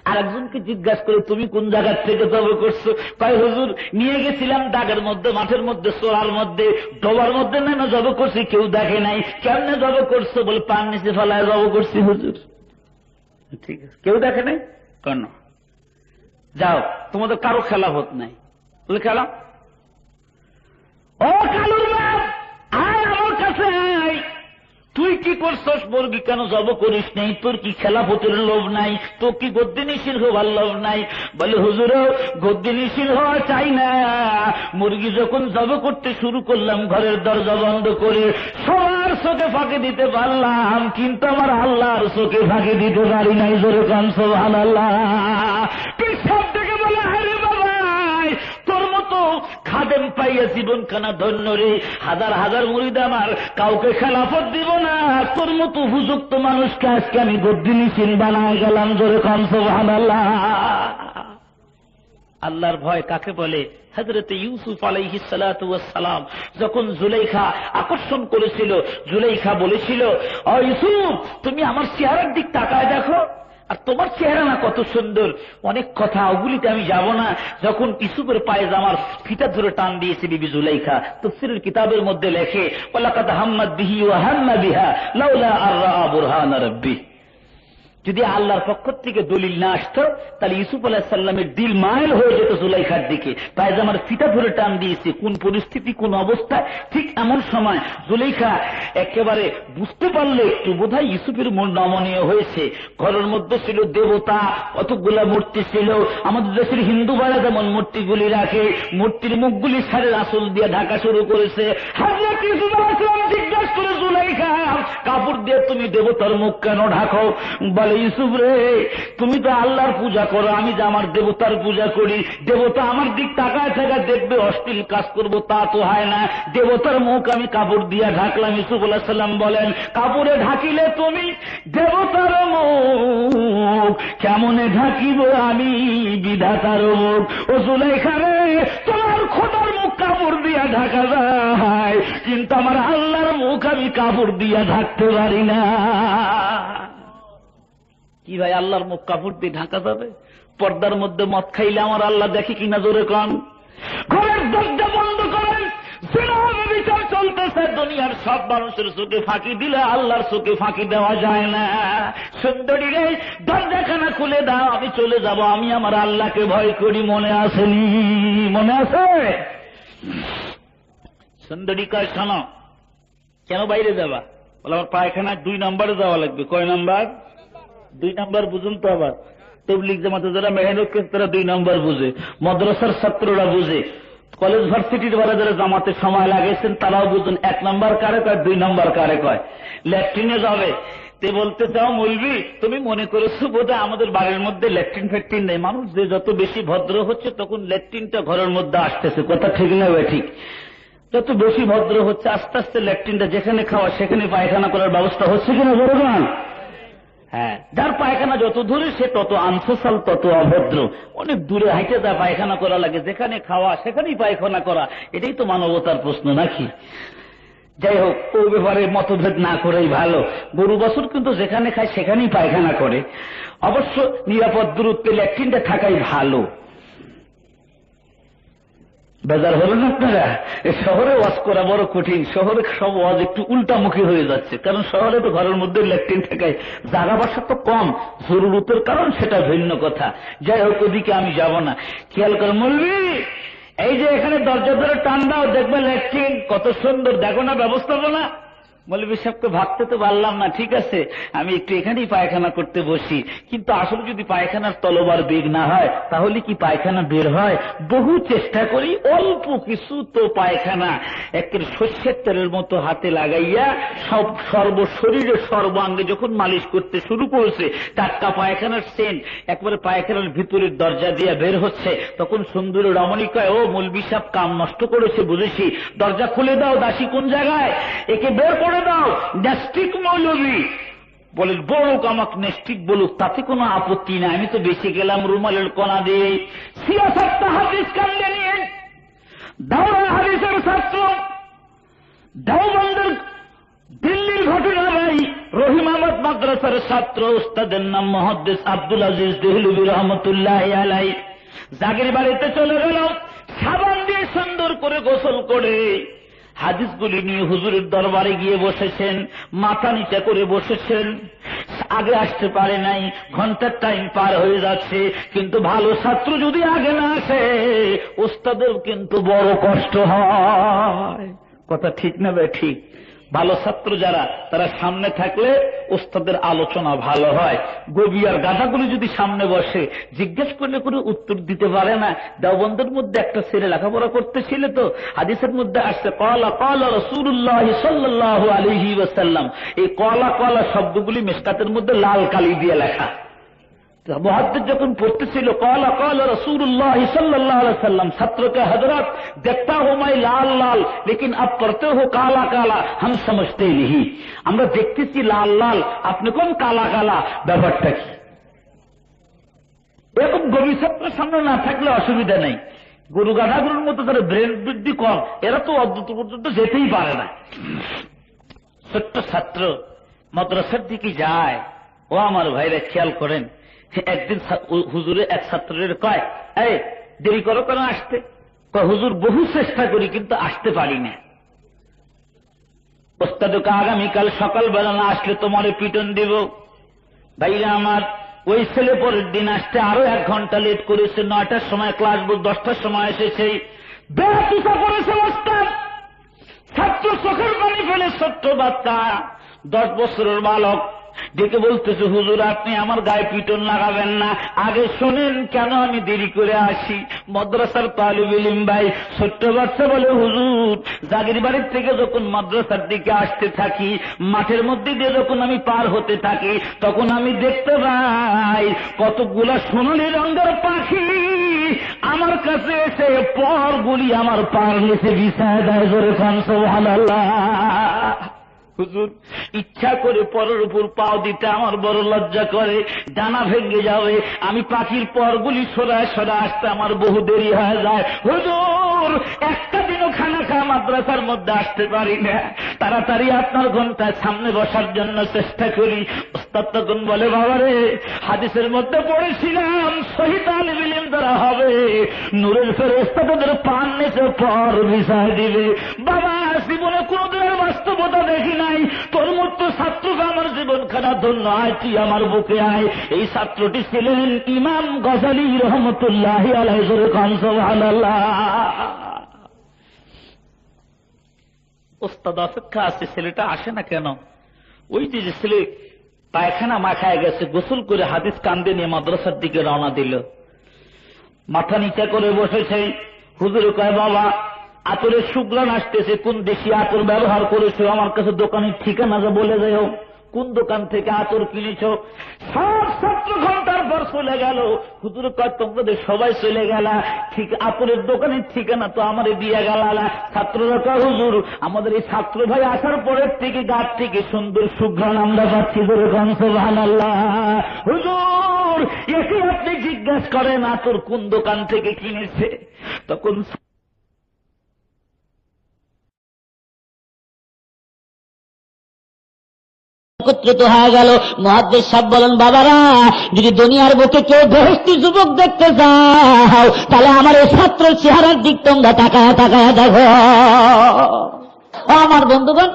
আর একজনকে জিজ্ঞাসা করে, তুমি কোন জায়গার থেকে জবাই করছো? কয়, হুজুর নিয়ে গেছিলাম দাগের মধ্যে, মাঠের মধ্যে, সোলার মধ্যে, ডোবার মধ্যে না জবাই করছি, কেউ দেখে নাই। কেমনে জবাই করছো? বলে, পান নিচে ফালায় জবাই করছি হুজুর। ঠিক আছে, কেউ দেখে নাই কেন? যাও, তোমাদের কারো খেলাফত নাই। বলে, খেলা? ও কালুর বাপ, আয় আমার কাছে আয়। তুই কি করছস? মুরগি কেন জবাই করিস নাই? তোর কি খেলাফতের লোভ নাই? তোর কি গদ্যে নিশীন হওয়ার লোভ নাই? বলে, হুজুর গদ্যে নিশীন হওয়া চাই না। মুরগি যখন জবাই করতে শুরু করলাম, ঘরের দরজা বন্ধ করে সবার চোখে ফাঁকি দিতে পারলাম, কিন্তু আমার আল্লাহর চোখে ফাঁকি দিতে পারি নাই। জোরে কোন সুবহানাল্লাহ। সব থেকে বলে, আরে বাবা, তোর মতো খাদেম পাইয়া জীবনখানা ধন্য রে। হাজার হাজার মুরিদ আমার, কাউকে খেলাফত দিব না। তোর মতো উপযুক্ত মানুষকে আজকে আমি গদ্যে নিশীন বানায় গেলাম। জোরে কোন সুবহানাল্লাহ। আল্লাহর ভয় কাকে বলে? হযরত ইউসুফ আলাইহিস সালাতু ওয়াস সালাম যখন জুলাইখা আকর্ষণ করেছিল, জুলাইখা বলেছিল, ও ইউসুফ, তুমি আমার চেহারার দিক তাকায় দেখো, আর তোমার চেহারা না কত সুন্দর। অনেক কথা, ওগুলিতে আমি যাব না। যখন ইউসুফের পায়জামার ফিতা ধরে টান দিয়েছে বিবি জুলাইখা, তাফসীরের কিতাবের মধ্যে লেখে, ওয়ালাকাদ হাম্মাত বিহি ওয়া হাম্মা বিহা লাউলা আর রাআ বুরহান রাব্বি। যদি আল্লাহর পক্ষ থেকে দলিল না আসতো তাহলে ইউসুফ আলাইহিস সালামের দিল মাইল হয়ে যেত জুলাইখার দিকে। পায়জামার ফিতা ধরে টান দিয়েছে, কোন পরিস্থিতি কোন অবস্থায়। ঠিক এমন সময় জুলাইখা একেবারে বুঝতে পারলো একটু বোধহয় ইউসুফের মন নমনীয় হয়েছে। ঘরের মধ্যে ছিল দেবতা, কতগুলা মূর্তি ছিল। আমাদের দেশের হিন্দু ভাইরা যেমন মূর্তিগুলি রাখে, মূর্তির মুখগুলি সারের আসল দিয়ে ঢাকা শুরু করেছে। হযরত ইউসুফ আলাইহিস সালাম জিজ্ঞাসা করে, জুলাইখা কাপড় দিয়ে তুমি দেবতার মুখ কেন ঢাকো? বলে, ইউসুফ রে, তুমি তো আল্লাহর পূজা করো, আমি যে আমার দেবতার পূজা করি, দেবতা আমার দিক তাকায় থাকা দেখবে অশ্লীল কাজ করব তা তো হয় না, দেবতার মুখ আমি কাপড় দিয়ে ঢাকলাম। ইউসুফ আলাইহিস সালাম বলেন, কাপড়ে ঢাকিলে তুমি দেবতার মুখ, কেমনে ঢাকিব আমি বিধাতার মুখ? ও জুলাইখা রে, তোমার খোদার মুখ কাপড় দিয়ে ঢাকা যায়, কিন্তু আমার আল্লাহর মুখ আমি কাপড় দিয়ে ঢাকতে পারি না। কি ভাই, আল্লাহর মুখ কাপড় দিয়ে ঢাকা যাবে? পর্দার মধ্যে মদ খাইলে আমার আল্লাহ দেখে কিনা? জোরে কন। ঘরের দরজা বন্ধ করেন, বিচার চলতেছে, দুনিয়ার সব মানুষের চোখে ফাঁকি দিলে আল্লাহর চোখে ফাঁকি দেওয়া যায় না। সুন্দরী রে, দরজাখানা খুলে দাও, আমি চলে যাব, আমি আমার আল্লাহকে ভয় করি। মনে আসেনি? মনে আছে? সুন্দরী কয়, শোনো, কেন বাইরে যাবা? বলে, আমার পায়খানা 2 নম্বরে যাওয়া লাগবে। কয় নম্বর? 2 নম্বর বুঝুন তো। আবার তবলিগ জামাতে যারা মেহনত করে তারা 2 নম্বর বুঝে, মাদ্রাসার ছাত্ররা বুঝে, কলেজ ভার্সিটির যারা যারা জামাতে সময় লাগাইছেন তারাও বুঝুন। 1 নম্বর কারে কয়, 2 নম্বর কারে কয়? ল্যাট্রিনে যাবে তে বলতে চাও, মৌলভী তুমি মনে করেছো বোধহয় আমাদের বাড়ির মধ্যে ল্যাট্রিন ফ্যাট্রিন নেই। মানুষ যে যত বেশি ভদ্র হচ্ছে তখন ল্যাট্রিনটা ঘরের মধ্যে আসতেছে। কথা ঠিক না? ঠিক। যত বেশি ভদ্র হচ্ছে আস্তে আস্তে ল্যাট্রিনটা যেখানে খাওয়া সেখানে পায়খানা করার ব্যবস্থা হচ্ছে কিনা বলবেন? হ্যাঁ, যার পায়খানা যত দূরে সে তত আনসোশাল, তত অভদ্র। অনেক দূরে হাইটে যা পায়খানা করা লাগে, যেখানে খাওয়া সেখানেই পায়খানা করা, এটাই তো মানবতার প্রশ্ন নাকি? যাই হোক, ও ব্যাপারে মতভেদ না করেই ভালো। গরু বছর কিন্তু যেখানে খায় সেখানেই পায়খানা করে। অবশ্য নিরাপদ দূরত্বে ল্যাট্রিনটা থাকাই ভালো। বেজার হলেন আপনারা? শহরে ওয়াজ করা বড় কঠিন। শহরে সব ওয়াজ একটু উল্টামুখী হয়ে যাচ্ছে, কারণ শহরে তো ঘরের মধ্যে ল্যাট্রিন থাকায় জায়গা বাসা তো কম, জরুরতের কারণ সেটা ভিন্ন কথা। যাই হোক, ওদিকে আমি যাব না। খেয়াল করে, মৌলভী এই যে এখানে দরজা ধরে টান দাও, দেখবে ল্যাট্রিন কত সুন্দর, দেখো না ব্যবস্থাপনা। মৌলভী সাহেবকে ভাবতে তো পারলাম না, ঠিক আছে আমি একটু এখানেই পায়খানা করতে বসি। কিন্তু আসলে যদি পায়খানার তলবার বেগ না হয় তাহলে কি পায়খানা বের হয়? বহু চেষ্টা করি, অল্প কিছু তো পায়খানা একের শস্যের তেলের মতো হাতে লাগাইয়া সব সর্বশরীরে সর্বাঙ্গে যখন মালিশ করতে শুরু করেছে, টাটকা পায়খানার সেন্ট একবারে পায়খানার ভিতরের দরজা দিয়ে বের হচ্ছে, তখন সুন্দরী রমণী কয়, ও মৌলভী সাহেব কাম নষ্ট করেছে বুঝেছি, দরজা খুলে দাও, দাসী কোন জায়গায়, একে বের করে দাও। নেস্টিক মৌলভী বলে, বলুক আমাকে নেস্টিক বলুক, তাতে কোনো আপত্তি না, আমি তো বেঁচে গেলাম রুমালের কণা দিয়ে। সিয়াসাতটা হাদিস কান্দে নিয়ে দাওরা হাদিসের ছাত্র, দেওবন্দের দিল্লির ঘটনা ভাই, রহিম আহমদ মাদ্রাসার ছাত্র, উস্তাদের নাম মুহাদ্দিস আব্দুল আজিজ দেহলভী রহমতুল্লাহ আলাইহি। জাগির বাড়িতে চলে গেল, সাবান দিয়ে সুন্দর করে গোসল করে হাদিসগুলি নিয়ে হুজুরের দরবারে গিয়ে বসেছেন, মাথা নিচে করে বসেছেন। আগে আসতে পারে নাই, ঘন্টার টাইম পার হয়ে যাচ্ছে, কিন্তু ভালো ছাত্র যদি আগে না আসে ওস্তাদের কিন্তু বড় কষ্ট হয়। কথা ঠিক না বে ঠিক? ভালো ছাত্র যারা তারা সামনে থাকলে ওস্তাদের আলোচনা ভালো হয়। গবি আর গাধাগুলি যদি সামনে বসে জিজ্ঞেস করলে করে উত্তর দিতে পারে না। দেওবন্দের মধ্যে একটা ছেলে লেখাপড়া করতেছিল, তো হাদিসের মধ্যে আসছে ক্বালা ক্বালা রাসূলুল্লাহ সাল্লাল্লাহু আলাইহি ওয়াসাল্লাম। এই ক্বালা ক্বালা শব্দগুলি মিশকাতের মধ্যে লাল কালি দিয়ে লেখা। মুহাদ্দিস যখন পড়তেছিল ক্বালা ক্বালা রাসূলুল্লাহ সাল্লাল্লাহু আলাইহি ওয়াসাল্লাম, ছাত্রকে হযরত দেখতা হো মাই লাল লাল লেকিন আপ পড়তে হো কালা কালা, হাম সমঝতে नहीं। আমরা দেখতেছি লাল লাল, আপনি কোন কালা কালা, ব্যাপারটা কি? এরকম গভীর ছাত্রের সামনে না থাকলে অসুবিধা নেই। গরু গাধাগুলোর মতো তারা ব্রেন বৃদ্ধি কম, এরা তো অদ্ভুত পর্যন্ত যেতেই পারে না। ছোট্ট ছাত্র মাদ্রাসার দিকে যায়। ও আমার ভাইরা খেয়াল করেন, একদিন হুজুরে এক ছাত্রের কয়, এই দেরি করো কেন আসতে? কয়, হুজুর বহু চেষ্টা করি কিন্তু আসতে পারি না। ওস্তাদকে আগামীকাল সকালবেলা না আসলে তোমারে পিটন দিব। ভাইরা আমার, ওই ছেলে পরের দিন আসতে আরো 1 ঘন্টা লেট করেছে। 9টার সময় ক্লাস, 10টার সময় এসেছে। বেয়াকিফা করেছে ওস্তাদ। ছাত্র চোখের পানি ফেলে, ছোট্ট বাচ্চা 10 বছরের বালক ডেকে বলতেছে, হুজুর আপনি আমার গায়ে পিটন লাগাবেন না, আগে শোনেন কেন আমি দেরি করে আসি। মাদ্রাসার তালিব ইলম ভাই, ছোট্ট বাচ্চা বলে, হুজুর জাগির বাড়ির থেকে যখন মাদ্রাসার দিকে আসতে থাকি, মাঠের মধ্যে দিয়ে যখন আমি পার হতে থাকি, তখন আমি দেখতে পাই কতগুলা সোনালি রঙের পাখি আমার কাছে এসে পরগুলি আমার পার নিচে বিছায় দেয়। জোরে খান সুবহানাল্লাহ। হুজুর ইচ্ছা করে পরের উপর পাও দিতে আমার বড় লজ্জা করে, ডানা ভেঙে যাবে। আমি পাখির পরগুলি সরায় সরায় আসতে আমার বহু দেরি হয়ে যায়। হুজুর একটা দিনও খানা খাওয়া মাদ্রাসার মধ্যে আসতে পারি না, তাড়াতাড়ি আপনার ঘন্টায় সামনে বসার জন্য চেষ্টা করি। ওস্তাদ তখন বলে, বাবারে হাদিসের মধ্যে পড়েছিলাম শহীদ আলিম ইলম দ্বারা হবে, নূরের ফেরেশতা তাদের পান নিচে পর বিছায় দিবে। বাবা জীবনে কোনদিন বাস্তবতা দেখি নাই, তোর মতো ছাত্রকে আমার জীবন খানা ধন্য, আয় তুই আমার বুকে আয়। এই ছাত্রটি ছিলেন ইমাম গজালি রহমতুল্লাহি আলাইহি। জোরে খান সুবহানাল্লাহ। ওস্তাদ অপেক্ষা আছে, ছেলেটা আসে না কেন? ওই যে ছেলে পায়খানা মাখায় গেছে, গোসল করে হাদিস কান্দে নিয়ে মাদ্রাসার দিকে রওনা দিল। মাথা নিচে করে বসেছে। হুজুর কয়, বাবা আতরের সুগ্রাণ আসতেছে, কোন দেশি আতর ব্যবহার করেছো আমার কাছে দোকানের ঠিকানা বলে যাও, কোন দোকান থেকে আতর কিনেছ। 7 ঘন্টার পর চলে গেল। হুজুর কয়, তোমাদের সবাই চলে গেলা, ঠিক আতরের দোকানের ঠিকানা তো আমারে দিয়ে গেল না। ছাত্ররা কয়, হুজুর আমাদের এই ছাত্র ভাই আসার পরের থেকে গাছ থেকে সুন্দর সুঘ্রাণ আমরা পাচ্ছি। ধরে গান সুবহানাল্লাহ। হুজুর একে আপনি জিজ্ঞাসা করেন আতর কোন দোকান থেকে কিনেছে। তখন একত্রিত হয়ে গেল। মুহাদ্দিস সাহেব বলেন, বাবারা যদি দুনিয়ার বুকে কেউ বেহেশতি যুবক দেখতে চাও, তাহলে আমার এই ছাত্রের চেহারার দিক তোমরা তাকায়া তাকায়া দেখো। আমার বন্ধুগণ,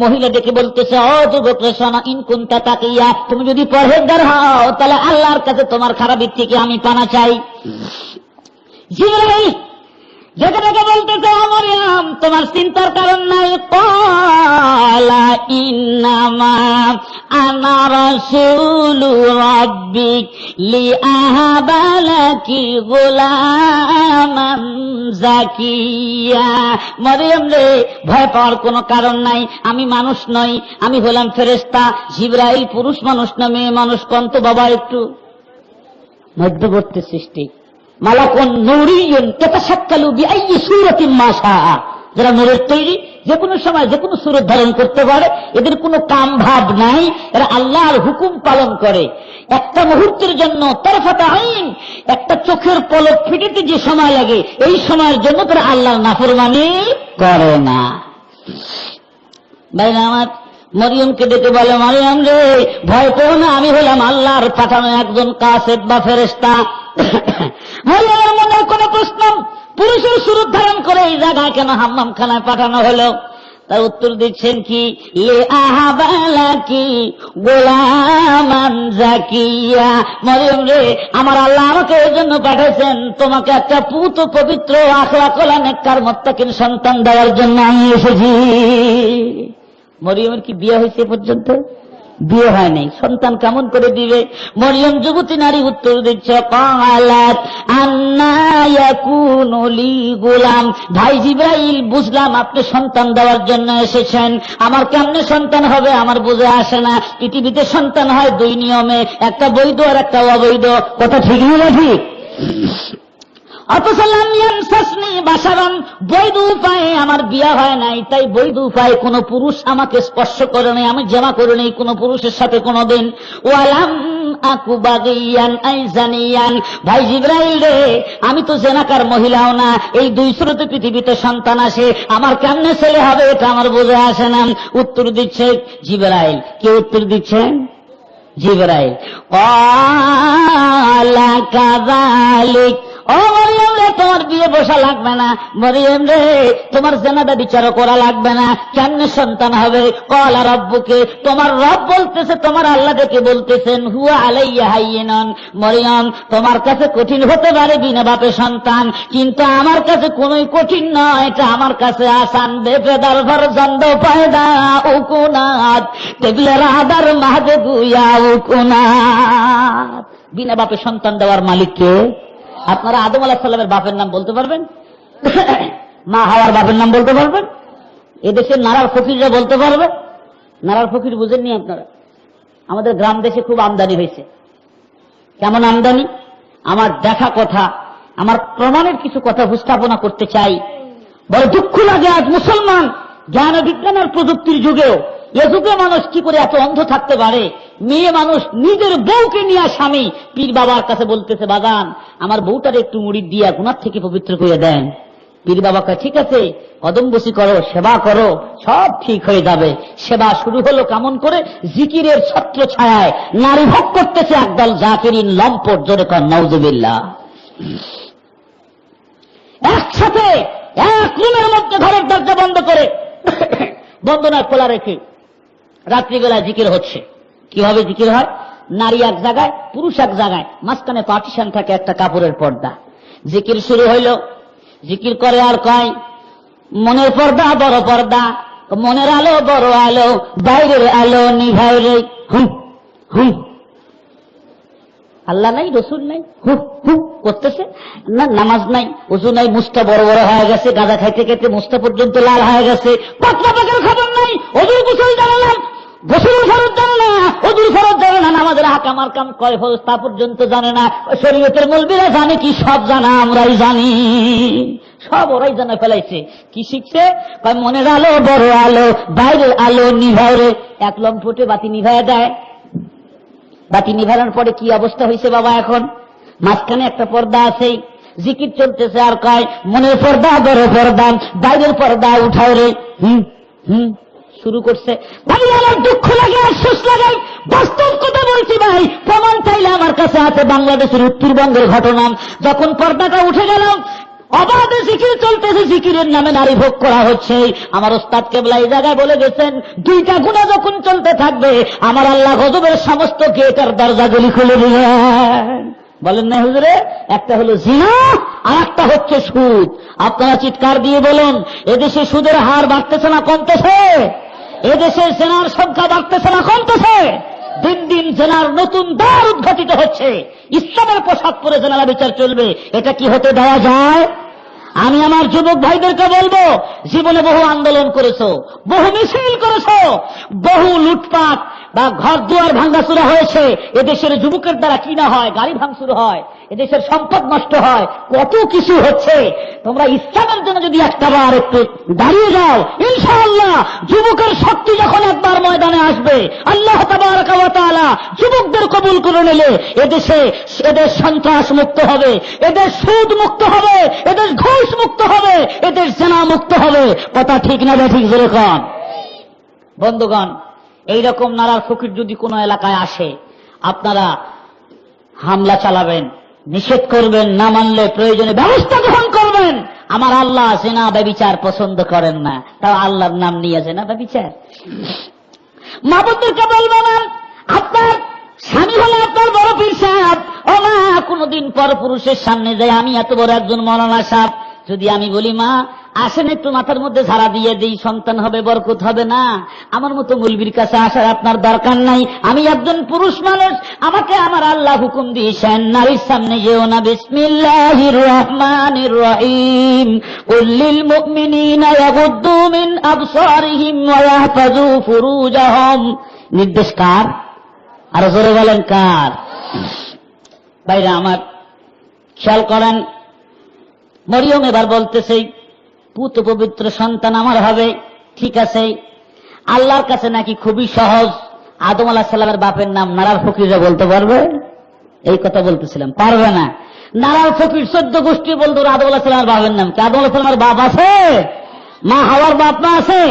মহিলা ডেকে বলতেছে, ও যুবক রে শোনো, ইন কুনতা তাকিয়া, তুমি যদি পরহেজগার হও তাহলে আল্লাহর কাছে তোমার খারাপের থেকে আমি পানা চাই। জিবরাইল যেটা বলতেছে, মরিয়ম তোমার চিন্তার কারণ নাই। ক্বালা ইন্নামা আনা রাসূলু রাব্বিক লিআহাবা লাকি গুলামান যাকিয়া। মরিয়ম রে, ভয় পাওয়ার কোনো কারণ নাই, আমি মানুষ নই, আমি হলাম ফেরেশতা। জিবরাইল পুরুষ মানুষ না মেয়ে মানুষ কোন তো বাবা? একটু মধ্যবর্তী সৃষ্টি। মালাকুন নূরিয়ুন ইয়াতাশাক্কালু বিআইয়ি সূরাতিন মা শাআ। যারা নূরের তৈরি, যে কোনো সময় যে কোনো সূরত ধারণ করতে পারে, এদের কোনো কাম ভাব নাই, এরা আল্লাহর হুকুম পালন করে। একটা মুহূর্তের জন্য তারফাতা আইন, একটা চোখের পলক ফিটাতে যে সময় লাগে, এই সময়ের জন্য তারা আল্লাহর নাফরমানি করে না। ভাই আমার, মরিয়মকে ডেকে বলে, মরিয়ম রে ভয় পেও না, আমি হলাম আল্লাহর পাঠানো একজন কাসেদ বা ফেরেশতা। মরিয়মের মনে কোনো প্রশ্ন, পুরুষের সুরত ধারণ করে এই জায়গায় কেন হাম্মাম খানায় পাঠানো হলো? তার উত্তর দিচ্ছেন কি, লিআহাবালাকি গোলামান যাকিয়া। মরিয়ম রে, আমার আল্লাহ আমাকে এই জন্য পাঠাইছেন, তোমাকে একটা পুত পবিত্র আখলাকওয়ালা নেককার মুত্তাকিন সন্তান দেওয়ার জন্য আমি এসেছি। মরিয়মের কি বিয়ে হয়েছে পর্যন্ত? বিয়ে হয় নাই, সন্তান কেমন করে দিবে? মরিয়ম যুবতী নারী উত্তর দিচ্ছে, ক্বালাত আন্না ইয়াকুনু লি গুলাম। ভাই জিবরাইল, বুঝলাম আপনি সন্তান দেওয়ার জন্য এসেছেন, আমার কেমনে সন্তান হবে আমার বুঝে আসে না। পৃথিবীতে সন্তান হয় 2 নিয়মে, একটা বৈধ আর একটা অবৈধ। কথা ঠিক না ঠিক? অথচ লাম ইয়ামসাসনি বাশারান, বৈধ উপায়ে আমার বিয়ে হয় নাই, তাই বৈধ উপায়ে কোনো পুরুষ আমাকে স্পর্শ করে নাই, আমি জামা করে নেই কোনো পুরুষের সাথে কোনোদিন। ওয়ালাম আকু বাগিয়ান আইজানিয়ান। ভাই জিবরাইল রে, আমি তো জেনাকার মহিলাও না, এই 2 স্রোতে পৃথিবীতে সন্তান আসে, আমার কেমনে ছেলে হবে এটা আমার বুঝে আসে না। উত্তর দিচ্ছে জিবরাইল। কে উত্তর দিচ্ছেন? জিবরাইল। ক্বালা কাযালিক। ও মরিয়ম রে, তোমার বিয়ে বসা লাগবে না, মরিয়ম রে তোমার জানাজা বিচারও করা লাগবে না, কেমনে সন্তান হবে? ক্বালা রাব্বুকে, তোমার রব বলতেছে, তোমার আল্লাহ দেখে বলতেছেন, হুয়া আলাইয়া হাইয়িনুন, মরিয়ম তোমার কাছে কঠিন হতে পারে বিনা বাপে সন্তান, কিন্তু আমার কাছে কোনোই কঠিন নয়, এটা আমার কাছে আসান। বেপেদার ফরজন্দ পয়দা উকুনাত তেগলের আদার মাহদে গুয়া উকুনাত। বিনা বাপে সন্তান দেওয়ার মালিক কে? আপনারা আদম আলাইহিস সালামের বাপের নাম বলতে পারবেন? মা হাওয়ার বাপের নাম বলতে পারবেন? এদেশের নারার ফকিররা বলতে পারবে? নারার ফকির বুঝেননি আপনারা? আমাদের গ্রাম দেশে খুব আমদানি হয়েছে। কেমন আমদানি? আমার দেখা কথা, আমার প্রমাণের কিছু কথা উপস্থাপনা করতে চাই। বড় দুঃখ লাগে আজ মুসলমান জ্ঞান বিজ্ঞান আর প্রযুক্তির যুগেও এ যুগে মানুষ কি করে এত অন্ধ থাকতে পারে? মেয়ে মানুষ নিজের বউকে নিয়ে স্বামী পীর বাবার কাছে বলতেছে, বাগান আমার বউটার একটু মুড়ি দিয়া গুনাহ থেকে পবিত্র করে দেন। পীর বাবাকে ঠিক আছে, কদম বসি করো, সেবা করো, সব ঠিক হয়ে যাবে। সেবা শুরু হলো কেমন করে? জিকিরের ছত্র ছায়ায় নারী ভোগ করতেছে একদল জাকিরিন লম্পট, জোরে কর নাউজুবিল্লাহ। একসাথে এক রুমের মধ্যে ঘরের দরজা বন্ধ করে বন্ধ নয় খোলা রেখে রাত্রিবেলায় জিকির হচ্ছে। কিভাবে জিকির হয়? নারী এক জায়গায়, পুরুষ এক জায়গায়, মাঝখানে পার্টিশন থাকে একটা কাপড়ের পর্দা। জিকির শুরু হইল, জিকির করে আর কয়, মনের পর্দা বড় পর্দা, মনের আলো বড় আলো, বাইরের আলো নিভাই রে। হুম হুম, আল্লাহ নাই, রসুল নাই, হুক হুক করতেছে না, নামাজ নাই, উজু নাই, মুস্তা বড় বড় হয়ে গেছে, গাঁজা খাইতে খাইতে মুস্তা পর্যন্ত লাল হয়ে গেছে, পাতলা পাকের খবর নাই, অজুর গোসল জানে না, গোসল ফরজ জানে না, অজুর ফরজ জানে না, নামাজের হাকাম আর কাম কয় ফরজ তা পর্যন্ত জানে না। শরীয়তের মৌলবীরা জানে কি? সব জানা আমরাই জানি, সব ওরাই জানা ফেলাইছে। কি শিখছে? কয় মনের আলো বড় আলো, বাইরের আলো নিভায় রে। এক লম্পটে বাতি নিভাইয়া দেয়। বাতি নিভানোর পরে কি অবস্থা হয়েছে বাবা? এখন মাঝখানে একটা পর্দা আছে, জিকির চলতেছে আর কয়, মনের পর্দা বড় পর্দা, বাইরের পর্দা উঠাও রে। হুম হুম শুরু করছে। ভাই আমার দুঃখ লাগে, আফসোস লাগে, বাস্তব কথা বলছি ভাই, প্রমাণ চাইলে আমার কাছে আছে বাংলাদেশের উত্তরবঙ্গের ঘটনা। যখন পর্দাটা উঠে গেল, অবাধে জিকির চলতেছে, জিকিরের নামে নারী ভোগ করা হচ্ছে। আমার ওস্তাদ কেবলা এই জায়গায় বলে গেছেন, দুইটা গুনাহ যখন চলতে থাকবে আমার আল্লাহ গজবের সমস্ত গেটের দরজাগুলি খুলে দিবেন। বলেন না হুজুরে? একটা হলো জিনা আর একটা হচ্ছে সুদ। আপনারা চিৎকার দিয়ে বলুন, এদেশে সুদের হার বাড়তেছে না কমতেছে? এদেশের জেনার সংখ্যা বাড়তেছে না কমতেছে? দিন দিন জেনার নতুন দ্বার উদ্ঘাটিত হচ্ছে। ইসলামের পোশাক পরে জেনারা বিচার চলবে, এটা কি হতে দেওয়া যায়? আমি আমার যুবক ভাইদেরকে বলবো, জীবনে বহু আন্দোলন করেছো, বহু মিছিল করেছো, বহু লুটপাট বা ঘর দুয়ার ভাঙ্গাচুরা হয়েছে। এদেশের যুবকের দ্বারা কি না হয়? গাড়ি ভাঙচুর হয়, এদেশের সম্পদ নষ্ট হয়, কত কিছু হচ্ছে। তোমরা ইসলামের জন্য যদি একটাবার একটু দাঁড়িয়ে যাও, ইনশাআল্লাহ যুবকের শক্তি যখন একবার ময়দানে আসবে, আল্লাহ তাবারক ওয়া তাআলা যুবকদের কবুল করে নিলে এদেশ সন্ত্রাস মুক্ত হবে, এদেশ সুদ মুক্ত হবে, এদেশ ঘুষ মুক্ত হবে, এদেশ জেনা মুক্ত হবে। কথা ঠিক না ঠিক জোরে কন। বন্ধুগণ, এইরকম নারার ফকির যদি কোনো এলাকায় আসে, আপনারা হামলা চালাবেন, নিষেধ করবেন, না মানলে প্রয়োজনে ব্যবস্থা গ্রহণ করবেন। আমার আল্লাহ জেনা ব্যভিচার পছন্দ করেন না, তাও আল্লাহর নাম নিয়ে জেনা ব্যভিচার। মাবুদদেরকে বলবেন, আপনার স্বামী হলে আপনার বড় পীর সাহেব, ও মা কোনদিন পর পুরুষের সামনে যায়, আমি এত বড় একজন মৌলানা সাহেব, যদি আমি বলি মা আসেন একটু মাথার মধ্যে ঝাড়া দিয়ে দিই, সন্তান হবে, বরকত হবে, না, আমার মতো মুলবির কাছে আসার আপনার দরকার নাই, আমি একজন পুরুষ মানুষ, আমাকে আমার আল্লাহ হুকুম দিয়েছেন নারীর সামনে যেও না। বিসমিল্লাহির রহমানির রহিম, কুল লিল মুমিনিনা ইয়াগুদ্দু মিন আবসারিহিম ওয়া ইয়াহফাযু ফুরুজাহুম। নির্দেশ কার? আরো জোরে বলেন কার? ভাইরা আমার, খেয়াল করেন, মরিয়ম এবার বলতেছে পুত পবিত্র সন্তান আমার হবে। ঠিক আছে, আল্লাহর কাছে নাকি খুবই সহজ। আদম আলাইহিস সালামের বাপের নাম নারার ফকিররা বলতে পারবে? এই কথা বলতেছিলাম, পারবে না। নারার ফকির 14 গোষ্ঠী বলতো আদম আলাইহিস সালামের বাপের নাম কি? আদম আলাইহিস সালামের বাপ আছে? মা হাওয়ার বাপ মা আছে?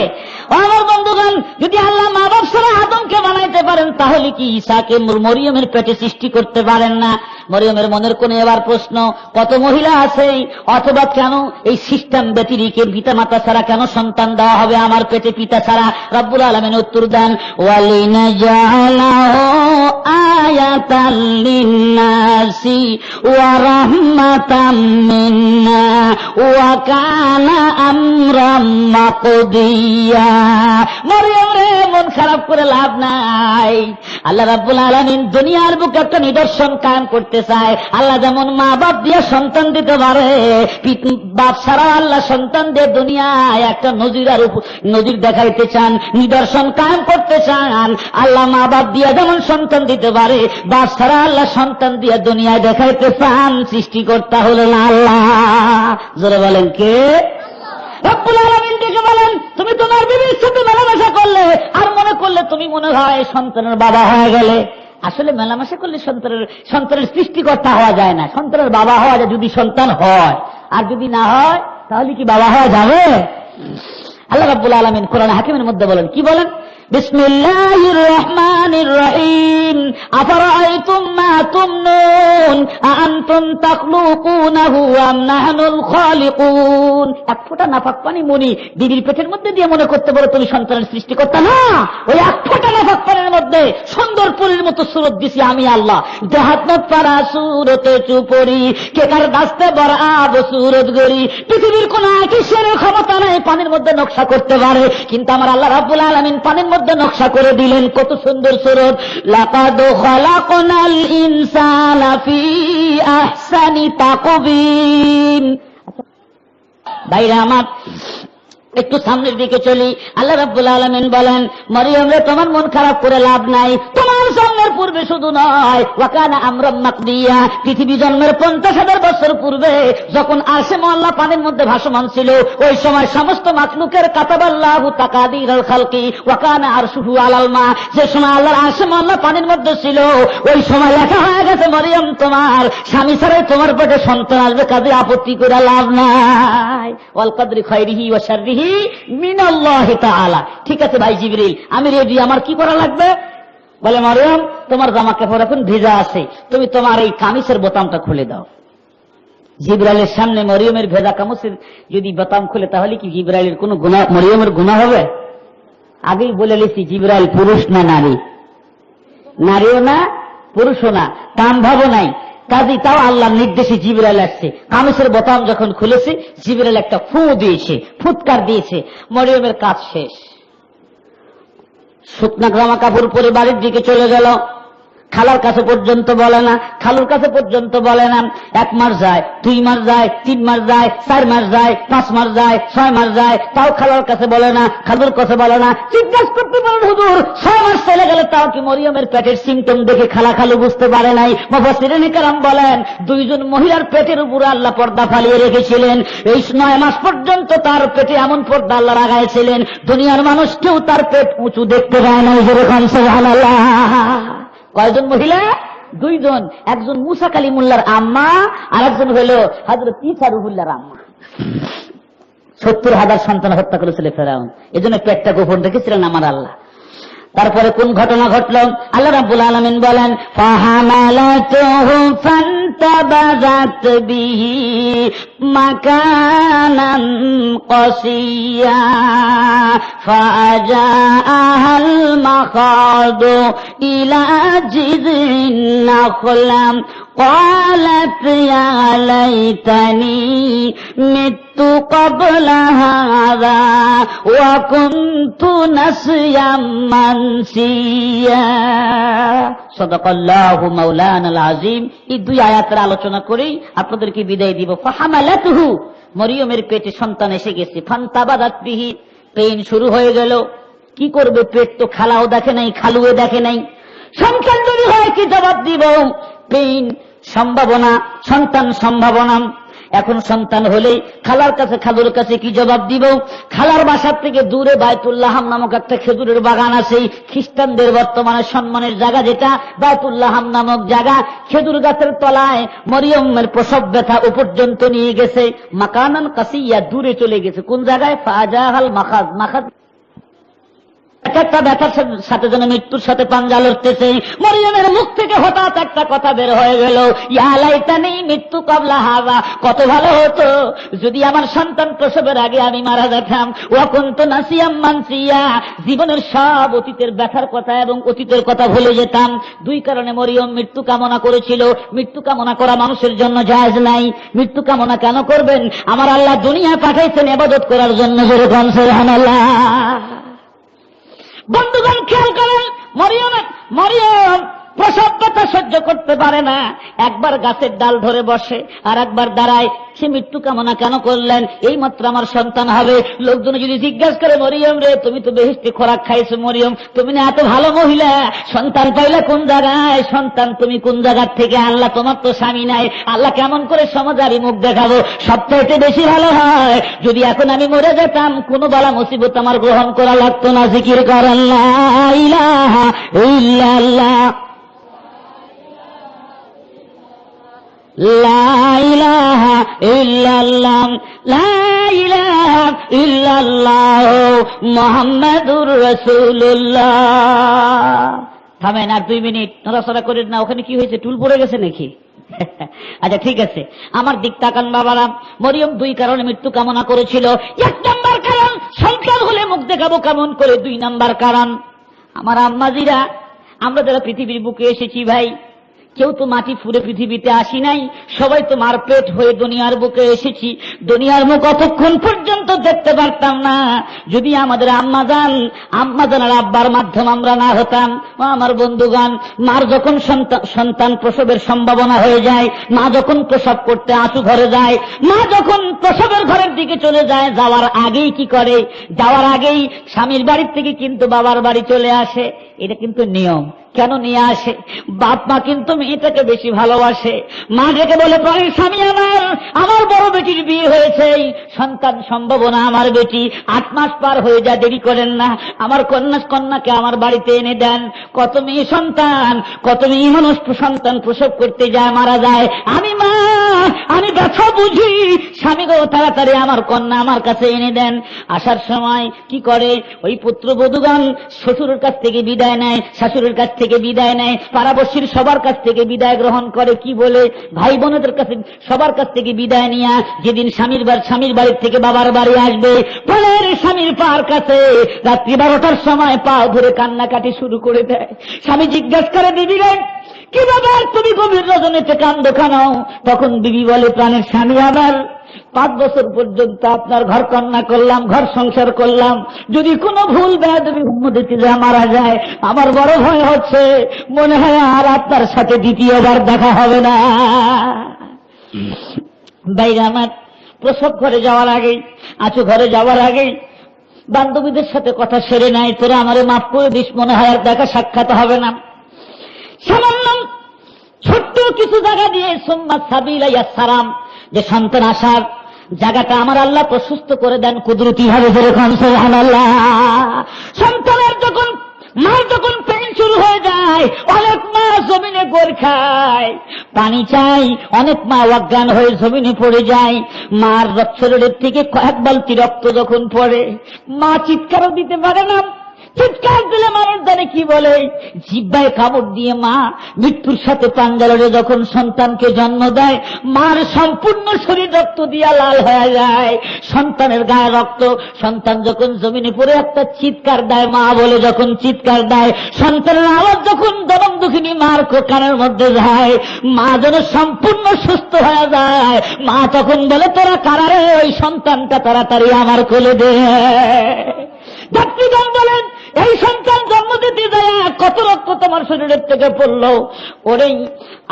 আমার বন্ধুগণ, যদি আল্লাহ মা বাপ ছাড়া আদমকে বানাইতে পারেন, তাহলে কি ঈসাকে মরিয়মের পেটে সৃষ্টি করতে পারেন না? মরিয়মের মনের কোণে এবার প্রশ্ন, কত মহিলা আছে, অথবা কেন এই সিস্টেম ব্যতিরিকে পিতা মাতা ছাড়া কেন সন্তান দেওয়া হবে আমার পেটে পিতা ছাড়া? রব্বুল আলামিন উত্তর দেন, ওয়ালিনাজআলাহু আয়াতাল লিন্নাসি ওয়া রাহমাতাম মিন্না ওয়া কানা আমরাম মাকদিয়া। মরিয়ম রে, মন খারাপ করে লাভ নাই। আল্লাহ রাব্বুল আলামিন দুনিয়ার বুকে একটা নিদর্শন কায়েম করতে চায়। আল্লাহ যেমন মা বাপ দিয়ে সন্তান দিতে পারে, বাপ ছাড়া আল্লাহ সন্তান দিয়ে দুনিয়ায় একটা নজির দেখাইতে চান, নিদর্শন কায়েম করতে চান। আল্লাহ মা বাপ দিয়ে যেমন সন্তান দিতে পারে, বাপ ছাড়া আল্লাহ সন্তান দিয়ে দুনিয়ায় দেখাইতে চান। সৃষ্টিকর্তা হলেন আল্লাহ। জোরে বলেন কে? রব্বুল আলামিন ডেকে বলেন, তুমি তোমার বিবির সাথে মেলামেশা করলে আর মনে করলে তুমি মনে হয় সন্তানের বাবা হয়ে গেলে। আসলে মেলামেশা করলে সন্তানের সৃষ্টিকর্তা হওয়া যায় না, সন্তানের বাবা হওয়া যায় যদি সন্তান হয়, আর যদি না হয় তাহলে কি বাবা হওয়া যাবে? আল্লাহ রাব্বুল আলামিন কোরআন হাকিমের মধ্যে বলেন, কি বলেন? বিসমিল্লাহির রহমানির রহিম, আফারাআইতুম মা তুমনুন আআনতুম তাখলুকুনাহু আম নাহনুল খালিকুন। এক ফোঁটা নাপাক পানি মনি বিবির পেটের মধ্যে দিয়ে মনে করতে পারো তুমি সন্তানের সৃষ্টিকর্তা না। ওই এক ফোঁটা নাপাক পানির মধ্যে সুন্দর পুরীর মতো সুরত দিছি আমি আল্লাহ। দেহাত মত পারা সুরতে চুপরি কে কার দাস্তে বড় আব সুরত গরি। পৃথিবীর কোন কিসের ক্ষমতা নাই পানির মধ্যে নকশা করতে পারে, কিন্তু আমার আল্লাহ রাব্বুল আলামিন পানির মধ্যে নকশা করে দিলেন। কত সুন্দর সুরত, লাকাদ খালাকনাল ইনসানা ফি আহসানি তাকবীম। ভাইরা আমার, একটু সামনের দিকে চলি। আল্লাহ রাব্বুল আলামিন বলেন, মরিয়ম রে, তোমার মন খারাপ করে লাভ নাই। তোমার জন্মের পূর্বে শুধু নয়, ওয়া কানা আমরাম মাকদিয়া, পৃথিবী জন্মের 50,000 বছর পূর্বে যখন আরশে মওলা পানির মধ্যে ভাসমান ছিল, ওই সময় সমস্ত মাখলুকের কাতাবাল্লাহু তাকাদীরাল খালকি ওয়া কানা আরশুহু আলাল মা। যে সময় আল্লাহর আরশে মওলা পানির মধ্যে ছিল, ওই সময় লেখা হয়ে গেছে, মরিয়ম তোমার স্বামী ছাড়াই তোমার পেটে সন্তান আসবে, কাজে আপত্তি করে লাভ নাই। ওয়াল কদরি খায়রিহি ওয়া শাররিহি মিনাল্লাহি তাআলা। ঠিক আছে ভাই জিবরিল, আমি রেডি, আমার কি করা লাগবে? বলে, মরিয়ম, তোমার জামা কাপড় এখন ভিজা আছে, তুমি তোমার এই কামিজের বোতামটা খুলে দাও। জিবরাইলের সামনে মরিয়মের ভেজা কামিজের যদি বোতাম খুলে, তাহলে কি জিবরাইলের কোনো গুনাহ, মরিয়মের গুনাহ হবে? আগেই বলে লিখছি, জিবরাইল পুরুষ না নারী, নারীও না পুরুষও না, কাম ভাবও নাই। কাজী তাও আল্লাহর নির্দেশে জিবরাইল আসছে। কামিজের বোতাম যখন খুলেছে, জিবরাইল একটা ফু দিয়েছে, ফুৎকার দিয়েছে, মরিয়মের কাজ শেষ। শুকনা জামা কাপড় পরে বাড়ির দিকে চলে গেল। খালার কাছে পর্যন্ত বলে না, খালুর কাছে পর্যন্ত বলে না। 1 মাস যায়, 2 মাস যায়, 3 মাস যায়, 4 মাস যায়, 5 মাস যায়, 6 মাস যায়, তাও খালার কাছে বলে না, খালুর কাছে বলে না। জিজ্ঞাসা করতে পারেন, হুজুর 6 মাস চলে গেলে তাও কি মরিয়মের পেটের সিমটম দেখে খালা খালু বুঝতে পারে নাই? মুফাসসিরিনে কেরাম বলেন, 2 জন মহিলার পেটের উপরে আল্লাহ পর্দা ফালিয়ে রেখেছিলেন। এই 9 মাস পর্যন্ত তার পেটে এমন পর্দা আল্লাহ লাগাইছিলেন, দুনিয়ার মানুষ কেউ তার পেট উঁচু দেখতে পায় না। যেরকম সুবহানাল্লাহ। কয়জন মহিলা? 2 জন। একজন মুসা কালিমুল্লাহর আম্মা, আর একজন হইল হযরত ঈসা রুহুল্লাহর আম্মা। 70,000 সন্তান হত্যা করেছিল ফেরাউন, এজন্য পেটটা গোপন রেখেছিলেন আমার আল্লাহ। তারপরে কোন ঘটনা ঘটল? আল্লাহ রাব্বুল আলামিন বলেন, ফাহামালাতুহু ফান্তাবাযাত বিহি মাকানান কাসিয়া ফাজাআহাল মাখাদু ইলা জিযিন নাখলাম قالت يا ليتني مت قبل هذا وكنت نسيا منسيا صدق الله مولانا العظيم। এই 2 আয়াতের আলোচনা করেই আপনাদেরকে বিদায় দিব। ফাহামালাতুহু, মরিয়মের পেটে সন্তান এসে গেছে। ফান্তাবাদাত বিহি, পেইন শুরু হয়ে গেল। কি করবে? পেট তো খালাও দেখে নাই, খালুয়ে দেখে নাই। সন্তান যদি হয় কি জবাব দিব? পেইন, সম্ভাবনা, সন্তান সম্ভাবনা। এখন সন্তান হলেই খালার কাছে, খালুর কাছে কি জবাব দিব? খালার বাসার থেকে দূরে বায়তুল্লাহ নামক একটা খেজুরের বাগান আছে, খ্রিস্টানদের বর্তমানে সম্মানের জায়গা, যেটা বায়তুল্লাহ নামক জায়গা। খেজুর গাছের তলায় মরিয়মের প্রসব ব্যথা ও পর্যন্ত নিয়ে গেছে। মাকানান কাসিয়া, দূরে চলে গেছে। কোন জায়গায়? ফাজাহাল মাখাজ, মাখাজ একটা ব্যথার সাথে যেন মৃত্যুর সাথে পাঞ্জা লড়তেছে। মরিয়মের মুখ থেকে হঠাৎ একটা কথা বের হয়ে গেল, ইয়া লাইতানি মৃত্যু কাবলা হাযা, কত ভালো হতো যদি আমার সন্তান প্রসবের আগে আমি মারা যেতাম। ওয়া কুনতু নাসিয়াম মানসিয়া, জীবনের সব অতীতের ব্যথার কথা এবং অতীতের কথা ভুলে যেতাম। দুই কারণে মরিয়ম মৃত্যু কামনা করেছিল। মৃত্যু কামনা করা মানুষের জন্য জায়েজ নাই। মৃত্যু কামনা কেন করবেন? আমার আল্লাহ দুনিয়া পাঠাইছেন ইবাদত করার জন্য। জোরে বলেন সুবহানাল্লাহ। বন্ধুগণ খেয়াল করেন, মরিয়ম প্রসব ব্যথা সহ্য করতে পারে না। একবার গাছের ডাল ধরে বসে আর একবার দাঁড়ায়। সে মৃত্যু কামনা কেন করলেন? এই মাত্র আমার সন্তান হবে। লোকজন যদি জিজ্ঞাসা করে, মরিয়ম রে তুমি তো বেহেশতি খোরাক খাইছো, মরিয়ম তুমি না এত ভালো মহিলা, সন্তান পাইলে কোন জায়গায়? সন্তান তুমি কোন জায়গার থেকে আনলা? তোমার তো স্বামী নাই, আল্লাহ কেমন করে সমাজারি মুখ দেখাবো? সবচাইতে বেশি ভালো হয় যদি এখন আমি মরে যেতাম, কোনো বালা মুসিবত আমার গ্রহণ করা লাগতো না। জিকির করেন লা ইলাহা ইল্লাল্লাহ, লা ইলাহা ইল্লাল্লাহ, লা ইলাহা ইল্লাল্লাহ মুহাম্মাদুর রাসূলুল্লাহ। থামেন আর 2 মিনিট, নড়াচড়া করেন না। ওখানে কি হয়েছে? টুল পড়ে গেছে নাকি? আচ্ছা ঠিক আছে, আমার দিক তাকান বাবারা। মরিয়ম 2 কারণে মৃত্যু কামনা করেছিল। 1 নম্বর কারণ, সন্তান হলে মুখ দেখাবো কেমন করে। 2 নম্বর কারণ, আমার আম্মাজিরা, আমরা যারা পৃথিবীর বুকে এসেছি ভাই, কেউ তো মাটি ফুঁড়ে পৃথিবীতে আসি নাই, সবাই তো মারপেট হয়ে দুনিয়ার বুকে এসেছি। দুনিয়ার মুখ অতক্ষণ পর্যন্ত দেখতে পারতাম না যদি আমাদের আম্মাজান আর আব্বার মাধ্যম আমরা না হতাম। আমার বন্ধুগান, মার যখন সন্তান প্রসবের সম্ভাবনা হয়ে যায়, মা যখন প্রসব করতে আঁচু ঘরে যায়, মা যখন প্রসবের ঘরের দিকে চলে যায়, যাওয়ার আগেই কি করে? যাওয়ার আগেই স্বামীর বাড়ির থেকে কিন্তু বাবার বাড়ি চলে আসে। এটা কিন্তু নিয়ম। কেন নিয়ে আসে? বাপ মা কিন্তু মেয়েটাকে বেশি ভালোবাসে। মা ডেকে বলে, প্রাণের স্বামী আমার বড় বেটির বিয়ে হয়েছে, সন্তান সম্ভাবনা আমার বেটি, 8 মাস পার হয়ে যায়, দেরি করেন না, আমার কন্যাকে আমার বাড়িতে এনে দেন। কত মেয়ে মানুষ সন্তান প্রসব করতে যায়, মারা যায়। আমি ব্যথা বুঝি, স্বামী গো তাড়াতাড়ি আমার কন্যা আমার কাছে এনে দেন। আসার সময় কি করে? ওই পুত্রবধূগণ শ্বশুরের কাছ থেকে বিদায় নেয়, শাশুড়ির কাছ থেকে বিদায় নেয়, পাড়াবর্ষীর সবার কাছ থেকে বিদায় গ্রহণ করে। কি বলে? ভাই বোনদের কাছে সবার কাছ থেকে বিদায় নিয়ে যেদিন স্বামীর বাড়ির থেকে বাবার বাড়ি আসবে, প্রাণের স্বামীর পার কাছে রাত্রি 12টার সময় পা ধরে কান্নাকাটি শুরু করে দেয়। স্বামী জিজ্ঞাসা করে, বিবি রে কি ব্যাপার, তুমি গভীর রজনীতে কান্দ খানাও? তখন বিবি বলে, প্রাণের স্বামী আমার 5 বছর পর্যন্ত আপনার ঘর কন্যা করলাম, ঘর সংসার করলাম, যদি কোনো ভুল বেয়াদবি হুম্মতিতে মারা যায়, আমার বড় ভয় হচ্ছে, মনে হয় আর আপনার সাথে দ্বিতীয়বার দেখা হবে না। বাইরে আমার প্রসব ঘরে যাওয়ার আগেই, আঁচু ঘরে যাওয়ার আগেই বান্ধবীদের সাথে কথা সেরে নাই, তোরা আমারে মাফ করে দিস, মনে হয় আর দেখা সাক্ষাৎ হবে না। সামান্য ছোট্ট কিছু জায়গা দিয়ে সুম্মা সাবিলা ইয়াসসারাম, যে সন্তান আসার জায়গাটা আমার আল্লাহ প্রশস্ত করে দেন কুদরতি ভাবে। যেরকম সুবহানাল্লাহ। সন্তানের মার যখন পেন শুরু হয়ে যায়, অনেক মা জমিনে গোর খায়, পানি চাই, অনেক মা অজ্ঞান হয়ে জমিনে পড়ে যায়। মার শরীরের থেকে 1 বালতি রক্ত যখন পড়ে, মা চিৎকারও দিতে পারে না। চিৎকার দিলে মানুষ জানে কি বলে, জিহ্বায় কামড় দিয়ে মা মৃত্যুর সাথে পাঞ্জা লড়ে যখন সন্তানকে জন্ম দেয়, মার সম্পূর্ণ শরীর রক্ত দিয়া লাল হয়ে যায়, সন্তানের গায়ে রক্ত। সন্তান যখন জমিনে পড়ে একটা চিৎকার দেয়, মা বলে যখন চিৎকার দেয়, সন্তানের আওয়াজ যখন জনম দুঃখিনী মার কানের মধ্যে যায়, মা যেন সম্পূর্ণ সুস্থ হয়ে যায়। মা তখন বলে, তোরা কারা রে? ওই সন্তানটা তাড়াতাড়ি আমার কোলে দে। ডাক্তারগণ বলেন, এই সন্তান জন্ম দিতে যায় কত রক্ত তোমার শরীরের থেকে পড়লো, ওরে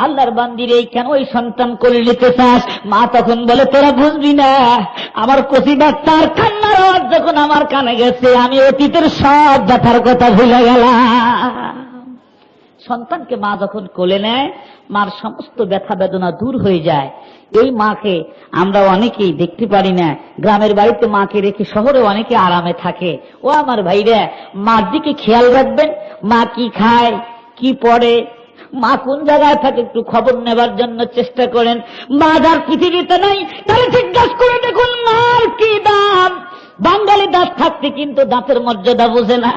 আল্লাহর বান্দির এই কেন ওই সন্তান কোলে নিতে চাস? মা তখন বলে, তোরা বুঝবি না, আমার কচি বাচ্চার কান্নার আওয়াজ যখন আমার কানে গেছে, আমি অতীতের সব ব্যথার কথা ভুলে গেলাম। সন্তানকে মা যখন কোলে নেয়, মার সমস্ত ব্যথা বেদনা দূর হয়ে যায়। এই মাকে আমরা অনেকেই দেখতে পারি না। গ্রামের বাড়িতে মাকে রেখে শহরে অনেকে আরামে থাকে। ও আমার ভাইরা, মার দিকে খেয়াল রাখবেন, মা কি খায়, কি পড়ে, মা কোন জায়গায় থাকে একটু খবর নেবার জন্য চেষ্টা করেন। মা যার পৃথিবীতে নাই তাহলে জিজ্ঞাসা করে দেখুন মার কি দাম। বাঙালি দাঁত থাকতে কিন্তু দাঁতের মর্যাদা বোঝে না।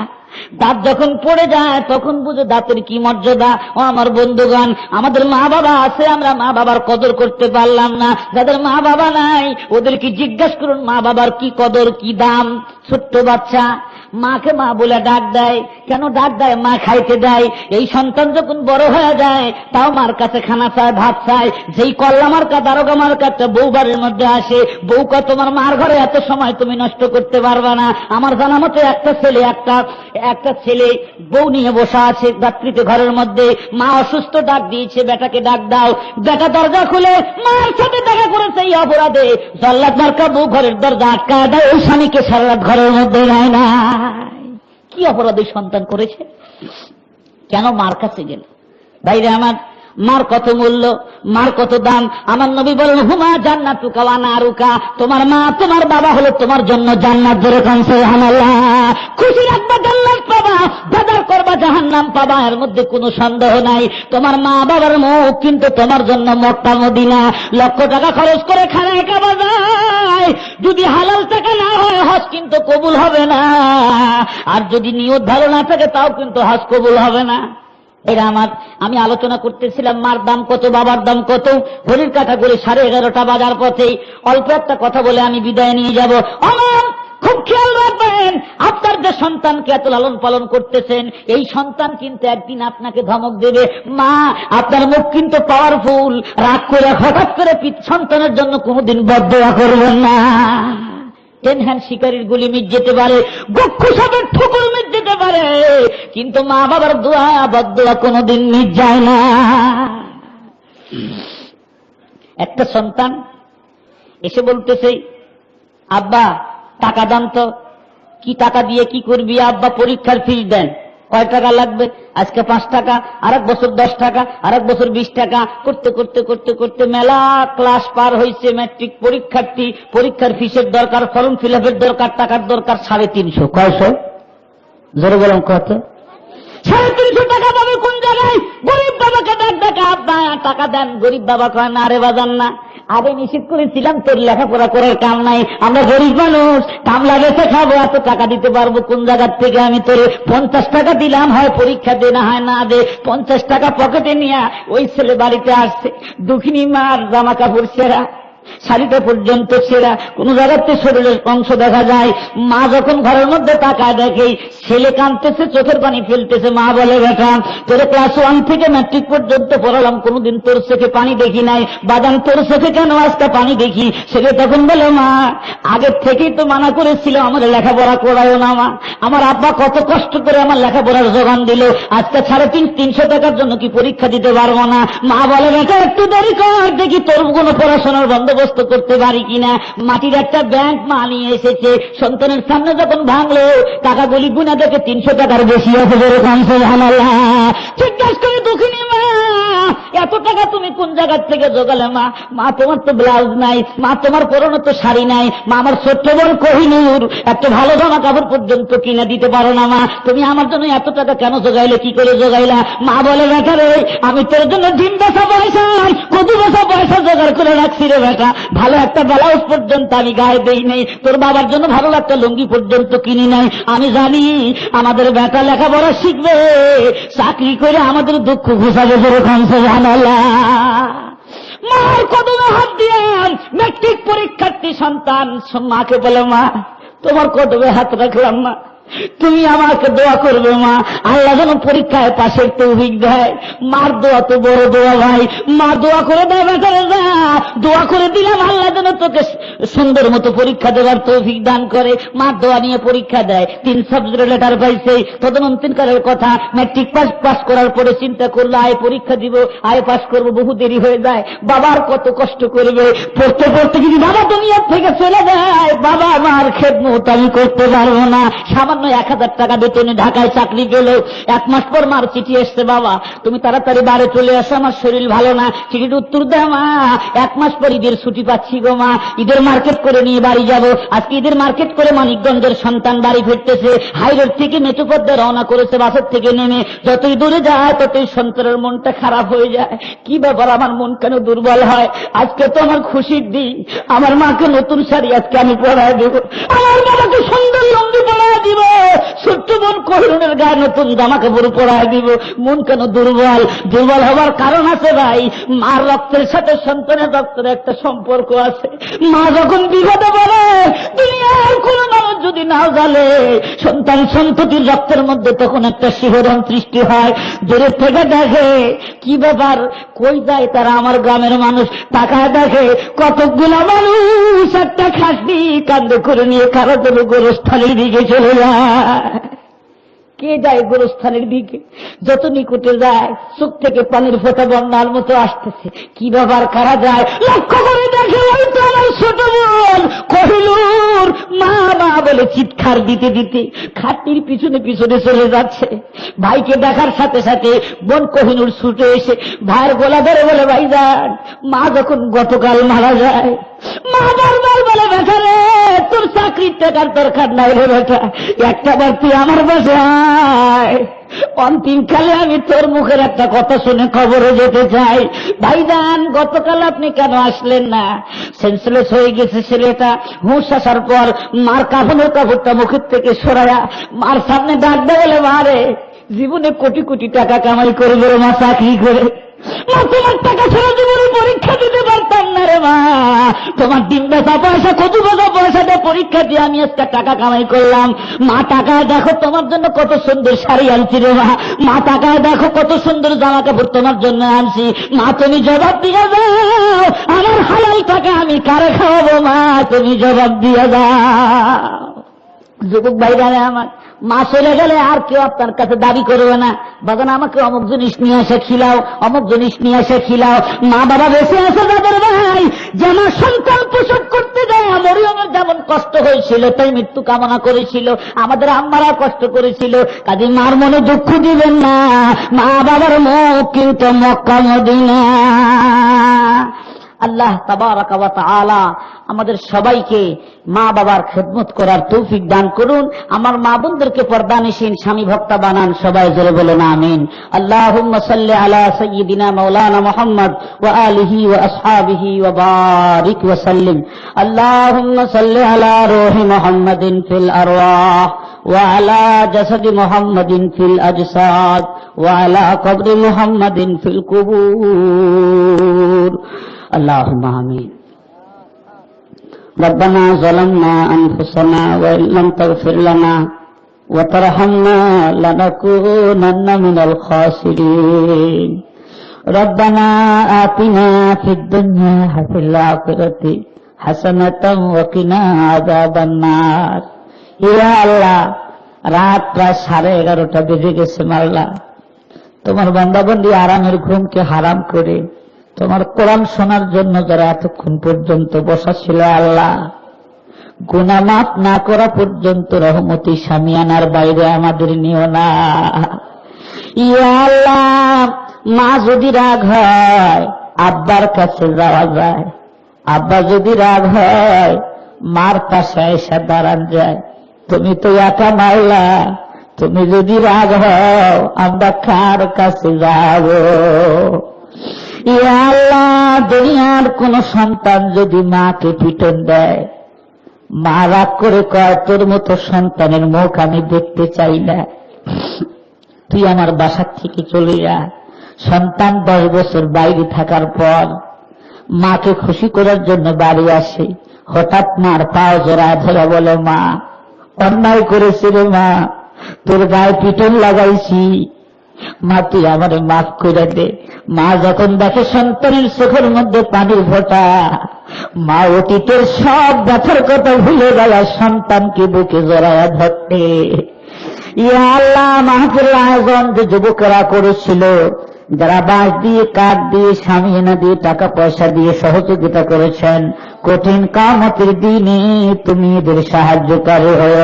দাঁত যখন পড়ে যায় তখন বুঝো দাঁতের কি মর্যাদা। ও আমার বন্ধুগণ, আমাদের মা বাবা আছে, আমরা মা বাবার কদর করতে পারলাম না। যাদের মা বাবা নাই ওদেরকে জিজ্ঞাসা করুন মা বাবার কি কদর, কি দাম। ছোট্ট বাচ্চা মাকে মা বলে ডাক দেয়, কেন ডাক দেয়? মা খাইতে দেয়। এই সন্তান যখন বড় হয়ে যায় তাও মার কাছে খানা চায়, ভাত চায়। যেই কল্লা মার্কা, দারোগা মার্কা বউ বাড়ির মধ্যে আসে, বউ কয় তোমার মার ঘরে এত সময় তুমি নষ্ট করতে পারবা না। আমার জানা মতো একটা ছেলে বউ নিয়ে বসা আছে রাত্রিতে ঘরের মধ্যে, মা অসুস্থ, ডাক দিয়েছে বেটাকে ডাক দাও। বেটা দরজা খুলে মার সাথে দেখা করেছে, এই অপরাধে জল্লাদ মার্কা বউ ঘরের দরজা আটকায় দেয়, ওই স্বামীকে সারা রাত ঘরের মধ্যে নেয় না। কি অপরাধ এই সন্তান করেছে? কেন? মার কাছে গেল। ভাইরে আমার, মার কত মূল্য, মার কত দাম। আমার নবী বলেন হুমা জান্নাতুকা ওয়া নারুকা, তোমার মা তোমার বাবা হলো তোমার জন্য জান্নাত। ধরে কান সুবহানাল্লাহ। খুশি রাখবা জান্নাত পাবা, বাজার করবা জাহান্নাম পাবা, এর মধ্যে কোনো সন্দেহ নাই। তোমার মা বাবার মুখ কিন্তু তোমার জন্য মক্কা মদিনা। লক্ষ টাকা খরচ করে খানায় কাবা যায়, যদি হালাল টাকা না হয় হজ কিন্তু কবুল হবে না। আর যদি নিয়ত ভালো না থাকে তাও কিন্তু হজ কবুল হবে না। এরা আমার, আমি আলোচনা করতেছিলাম মার দাম কত, বাবার দাম কত। ঘড়ির কাঁটা করে 11:30 বাজার পথে অল্প একটা কথা বলে আমি বিদায় নিয়ে যাব। আমার খুব খেয়াল রাখবেন, আপনার যে সন্তানকে এত লালন পালন করতেছেন, এই সন্তান কিন্তু একদিন আপনাকে ধমক দেবে। মা, আপনার মুখ কিন্তু পাওয়ারফুল, রাগ করে হঠাৎ করে সন্তানের জন্য কোনোদিন বদদোয়া করবেন না। টেনহ্যান্ড শিকারীর গুলি মিট যেতে পারে, গক্ষু সাপের ঠুকুর মিট যেতে পারে, কিন্তু মা বাবার দোয়া বদদোয়া কোনোদিন মিট যায় না। একটা সন্তান এসে বলতেছে আব্বা টাকা দান তো। কি টাকা দিয়ে কি করবি আব্বা? পরীক্ষার ফিস দেন। কয় টাকা লাগবে? আজকে 5 টাকা, আরেক বছর 10 টাকা, আরেক বছর 20 টাকা, করতে করতে করতে করতে মেলা ক্লাস পার হয়েছে। ম্যাট্রিক পরীক্ষার্থী, পরীক্ষার ফিসের দরকার, ফর্ম ফিল আপের দরকার, টাকার দরকার 350। কয়শো? জোরে বলুন কত? 350 টাকা পাবে কোন জায়গায়? গরিব বাবাকে ডাক আব্বা টাকা দেন। গরিব বাবা কয় না রে বাজান না, আগে নিষেধ করেছিলাম তোর লেখাপড়া করার কাম নাই, আমরা গরিব মানুষ, কামলা বেঁচে খাবো, এত টাকা দিতে পারবো কোন জায়গার থেকে? আমি তোর 50 টাকা দিলাম, হয় পরীক্ষা দে না হয় না দে। 50 টাকা পকেটে নিয়ে ওই ছেলে বাড়িতে আসছে। দুঃখিনী মার জামা কাপড় ছেঁড়া, শাড়িটা পর্যন্ত ছেঁড়া, কোন জায়গাতে শরীরের অংশ দেখা যায়। মা যখন ঘরের মধ্যে তাকায় দেখে ছেলে কাঁদতেছে, চোখের পানি ফেলতেছে। মা বলে বেটা তোর ক্লাস 1 থেকে ম্যাট্রিক পর্যন্ত পড়ালাম, কোনদিন তোর চোখে পানি দেখি নাই, বাদাম তোর চোখে কেন আজকে পানি দেখি? ছেলে তখন বলে মা আগের থেকেই তো মানা করেছিল আমার লেখাপড়া করায়ও না। মা, আমার আব্বা কত কষ্ট করে আমার লেখাপড়ার যোগান দিল, আজকে 350 টাকার জন্য কি পরীক্ষা দিতে পারবো না? মা বলে বেটা একটু দেরি কর, দেখি তোর কোনো পড়াশোনার বন্দোবস্ত করতে পারি কিনা। মাটির একটা ব্যাংক মা নিয়ে এসেছে, সন্তানের সামনে যখন ভাঙলো টাকাগুলি গুনা দেখে 300 টাকার বেশি আছে। জিজ্ঞাসা করে দুঃখিনী মা এত টাকা তুমি কোন জায়গার থেকে জোগালে? মা, মা তোমার তো ব্লাউজ নাই, মা তোমার পরনে তো শাড়ি নাই, মা আমার ছোট্ট বোন কোহিনূর একটা ভালো জামা কাপড় পর্যন্ত কিনে দিতে পারো না। মা তুমি আমার জন্য এত টাকা কেন জোগাইলে? কি করে জোগাইলা? মা বলে বেটা রে আমি তোর জন্য ডিম বেচা পয়সা, কদু বেচা পয়সা জোগাড় করে রাখছি রে বেটা। ভালো একটা ব্লাউজ পর্যন্ত আমি গায়ে দেই নাই, তোর বাবার জন্য ভালো একটা লুঙ্গি পর্যন্ত কিনি নাই। আমি জানি আমাদের বেটা লেখাপড়া শিখবে, চাকরি করে আমাদের দুঃখ ঘুষাবে। যেরকম সুবহানাল্লাহ। মার কদমে হাত দিয়ে ম্যাট্রিক পরীক্ষার্থী সন্তান মাকে বলে মা তোমার কদমে হাত রাখলাম, মা তুমি আমাকে দোয়া করবে। মা আল্লাহ যেন পরীক্ষায় পাশের তৌফিক দেয়। মার দোয়া তো বড় দোয়া ভাই, মা দোয়া করে দেয় বেটারে যা দোয়া করে দিলাম আল্লাহ যেন তোকে সুন্দর মতো পরীক্ষা দেওয়ার তৌফিক দান করে। মার দোয়া নিয়ে পরীক্ষা দেয়, 3 সাবজেক্টের লেটার পাইছে। তদনন্তকালের কথা, ম্যাট্রিক পাস করার পরে চিন্তা করলো আয় পরীক্ষা দিব, আয় পাস করবো, বহু দেরি হয়ে যায়। বাবার কত কষ্ট করবে, পড়তে পড়তে যদি বাবা দুনিয়ার থেকে চলে যায়, বাবা মার খেদমত আমি করতে পারবো না। 1000 টাকা বেতনে ঢাকায় চাকরি পেল। 1 মাস পর মার চিঠি এসছে, বাবা তুমি তাড়াতাড়ি বাড়ি চলে আসো, আমার শরীর ভালো না। চিঠির উত্তর দেয় মা 1 মাস পর ঈদের ছুটি পাচ্ছি গো মা, ঈদের মার্কেট করে নিয়ে বাড়ি যাব। আজকে ঈদের মার্কেট করে মানিকগঞ্জের সন্তান বাড়ি ফিরতেছে, হাইরোড থেকে মেট্রোপথে রওনা করেছে। বাসের থেকে নেমে যতই দূরে যায় ততই সন্তানের মনটা খারাপ হয়ে যায়। কি ব্যাপার আমার মন কেন দুর্বল হয়? আজকে তো আমার খুশির দিন, আমার মাকে নতুন শাড়ি আজকে আমি পরায় দেব, আমার বাবাকে সুন্দর লুঙ্গি পরায় দিব, ছোট্ট বোন কোহিনুরের গায়ে নতুন জামা কাপড় পরায় দিব। মন কেন দুর্বল? দুর্বল হবার কারণ আছে ভাই। মার রক্তের সাথে সন্তানের রক্তের একটা সম্পর্ক আছে। মা যখন বিপদে পড়ে, দুনিয়ার কোন মানুষ যদি নাও জানে, সন্তান সন্ততির রক্তের মধ্যে তখন একটা শিহরণ সৃষ্টি হয়। দূরের থেকে দেখে কি ব্যাপার, কই যায় তারা? আমার গ্রামের মানুষ তাকায় দেখে কতগুলো মানুষ একটা খাসনি কান্দে করে নিয়ে কারো কোনো গোরস্থানের দিকে চলে যায়। কে যায় গোরস্থানের দিকে? যত নিকটে যায় চোখ থেকে পানির ফোঁটা বন্যার মতো আসতেছে। কি ব্যাপার, কারা যায়? লক্ষ্য করে দেখে ওই তো আমার ছোট বোন কোহিনুর মা মা বলে চিৎকার দিতে দিতে খাটনির পিছনে পিছনে চলে যাচ্ছে। ভাইকে দেখার সাথে সাথে বোন কোহিনুর ছুটে এসে ভাইয়ের গলা ধরে বলে, ভাইজান, মা যখন গতকাল মারা যায়, মা বারবার বলে, বেটা রে, তোর চাকরির টাকার দরকার নাই রে বেটা, একটা বার তুই আমার বাসায় অন্তিমকালে আমি তোর মুখের একটা কথা শুনে খবরে যেতে চাই। ভাইজান, গতকাল আপনি কেন আসলেন না? সেন্সলেস হয়ে গেছে ছেলেটা। হুঁশ আসার পর মার কাফনের কাপড়টা মুখের থেকে সরায়া মার সামনে ডাক দেয় বলে, মা রে, জীবনে কোটি কোটি টাকা কামাই করবে মা চাকরি করে, মা তোমার টাকা ছাড়া জীবনে পরীক্ষা দিতে পারতাম না রে মা। তোমার দিন বেচা পয়সা, কচু বেচা পয়সা দিয়ে পরীক্ষা দিয়ে আমি আজকে টাকা কামাই করলাম। মা টাকায় দেখো তোমার জন্য কত সুন্দর শাড়ি আনছি রে মা। মা টাকায় দেখো কত সুন্দর জামা কাপড় তোমার জন্য আনছি। মা তুমি জবাব দিয়ে যাও, আমার হালাল টাকা আমি কারে খাওয়াবো? মা তুমি জবাব দিয়ে যাও। যুবক ভাইরা আমার, মা চলে গেলে আর কেউ আপনার কাছে দাবি করবে না, বাজান আমাকে অমুক জিনিস নিয়ে এসে খিলাও, অমুক জিনিস নিয়ে এসে খিলাও। মা বাবা বেঁচে আছে যাদের ভাই, যে আমার সন্তান প্রসব করতে যায়, মরিয়মের যেমন কষ্ট হয়েছিল তাই মৃত্যু কামনা করেছিল, আমাদের আম্মারা কষ্ট করেছিল। কাজে মার মনে দুঃখ দিবেন না, মা বাবার মুখ কিন্তু মক্কা মদিনা। আল্লাহ তাবারাকা ওয়া তাআলা আমাদের সবাইকে মা বাবার খেদমত করার তৌফিক দান করুন। আমার মা বোনদেরকে পর্দানিশীন স্বামী ভক্তা বানান। সবাই জোরে বলুন আমিন। আল্লাহুম্মা সাল্লি আলা সাইয়্যিদিনা মাওলানা মুহাম্মদ ওয়া আলিহি ওয়া আসহাবিহি ওয়া বারিক ওয়া সাল্লিম। আল্লাহুম্মা সাল্লি আলা রূহি মুহাম্মাদিন ফিল আরওয়াহ ওয়া আলা জাসাদি মুহাম্মাদিন ফিল আজসাদ ওয়া আলা কবরি মুহাম্মাদিন ফিল কুবুর। আল্লাহুম্মা আমিন। ربنا ظلمنا أنفسنا وإن لم تغفر لنا وترحمنا لنكونن من الخاسرين ربنا آتنا في الدنيا وفي الآخرة حسنة وقنا عذاب النار। ইয়া আল্লাহ, রাত প্রায় 11:30 বেজে গেছে মাওলা। তোমার বান্দাবন্দি আরামের ঘুমকে হারাম করে তোমার কোরআন শোনার জন্য যারা এতক্ষণ পর্যন্ত বসা ছিল, আল্লাহ, গুনাহ মাফ না করা পর্যন্ত রহমতি সামিয়ানার বাইরে আমাদের নিও না। ইয়া আল্লাহ, মা যদি রাগ হয় আব্বার কাছে যাওয়া যায়, আব্বা যদি রাগ হয় মার পাশে এসে দাঁড়ান যায়। তুমি তো একা মাওলা, তুমি যদি রাগ হও আমরা কার কাছে যাব? ইয়া আল্লাহ, দুনিয়ার কোন সন্তান যদি মাকে পিটন দেয়, মা রাগ করে কয়, তোর মতো সন্তানের মুখ আমি দেখতে চাই না, তুই আমার বাসার থেকে চলে যা। সন্তান 10 বছর বাইরে থাকার পর মাকে খুশি করার জন্য বাড়ি আসে, হঠাৎ মার পাও জড়ায় ধরে বলে, মা অন্যায় করেছি রে মা, তোর গায়ে পিটন লাগাইছি, মা তুই আমারে মাফ করে দে। মা যখন দেখে সন্তানের চোখের মধ্যে পানির ফোঁটা, মা অতীতের সব ব্যথার কথা ভুলে গেল, সন্তানকে বুকে জড়ায়া ধরতে। ইয়া আল্লাহ, মাহফিল আয়োজন যে যুবকেরা করেছিল, যারা বাঁশ দিয়ে, কাঠ দিয়ে, শামিয়ানা দিয়ে, টাকা পয়সা দিয়ে সহযোগিতা করেছেন, কঠিন কিয়ামতের দিনে তুমি এদের সাহায্যকারী হও।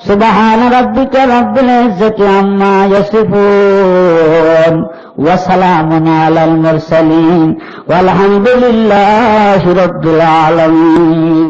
সুবহান রাব্বিকা রাব্বিল ইজ্জাতি আম্মা ইয়াসিফুন ওয়া সালামুন আলাল মুরসালিন ওয়াল হামদুলিল্লাহি রাব্বিল আলামিন।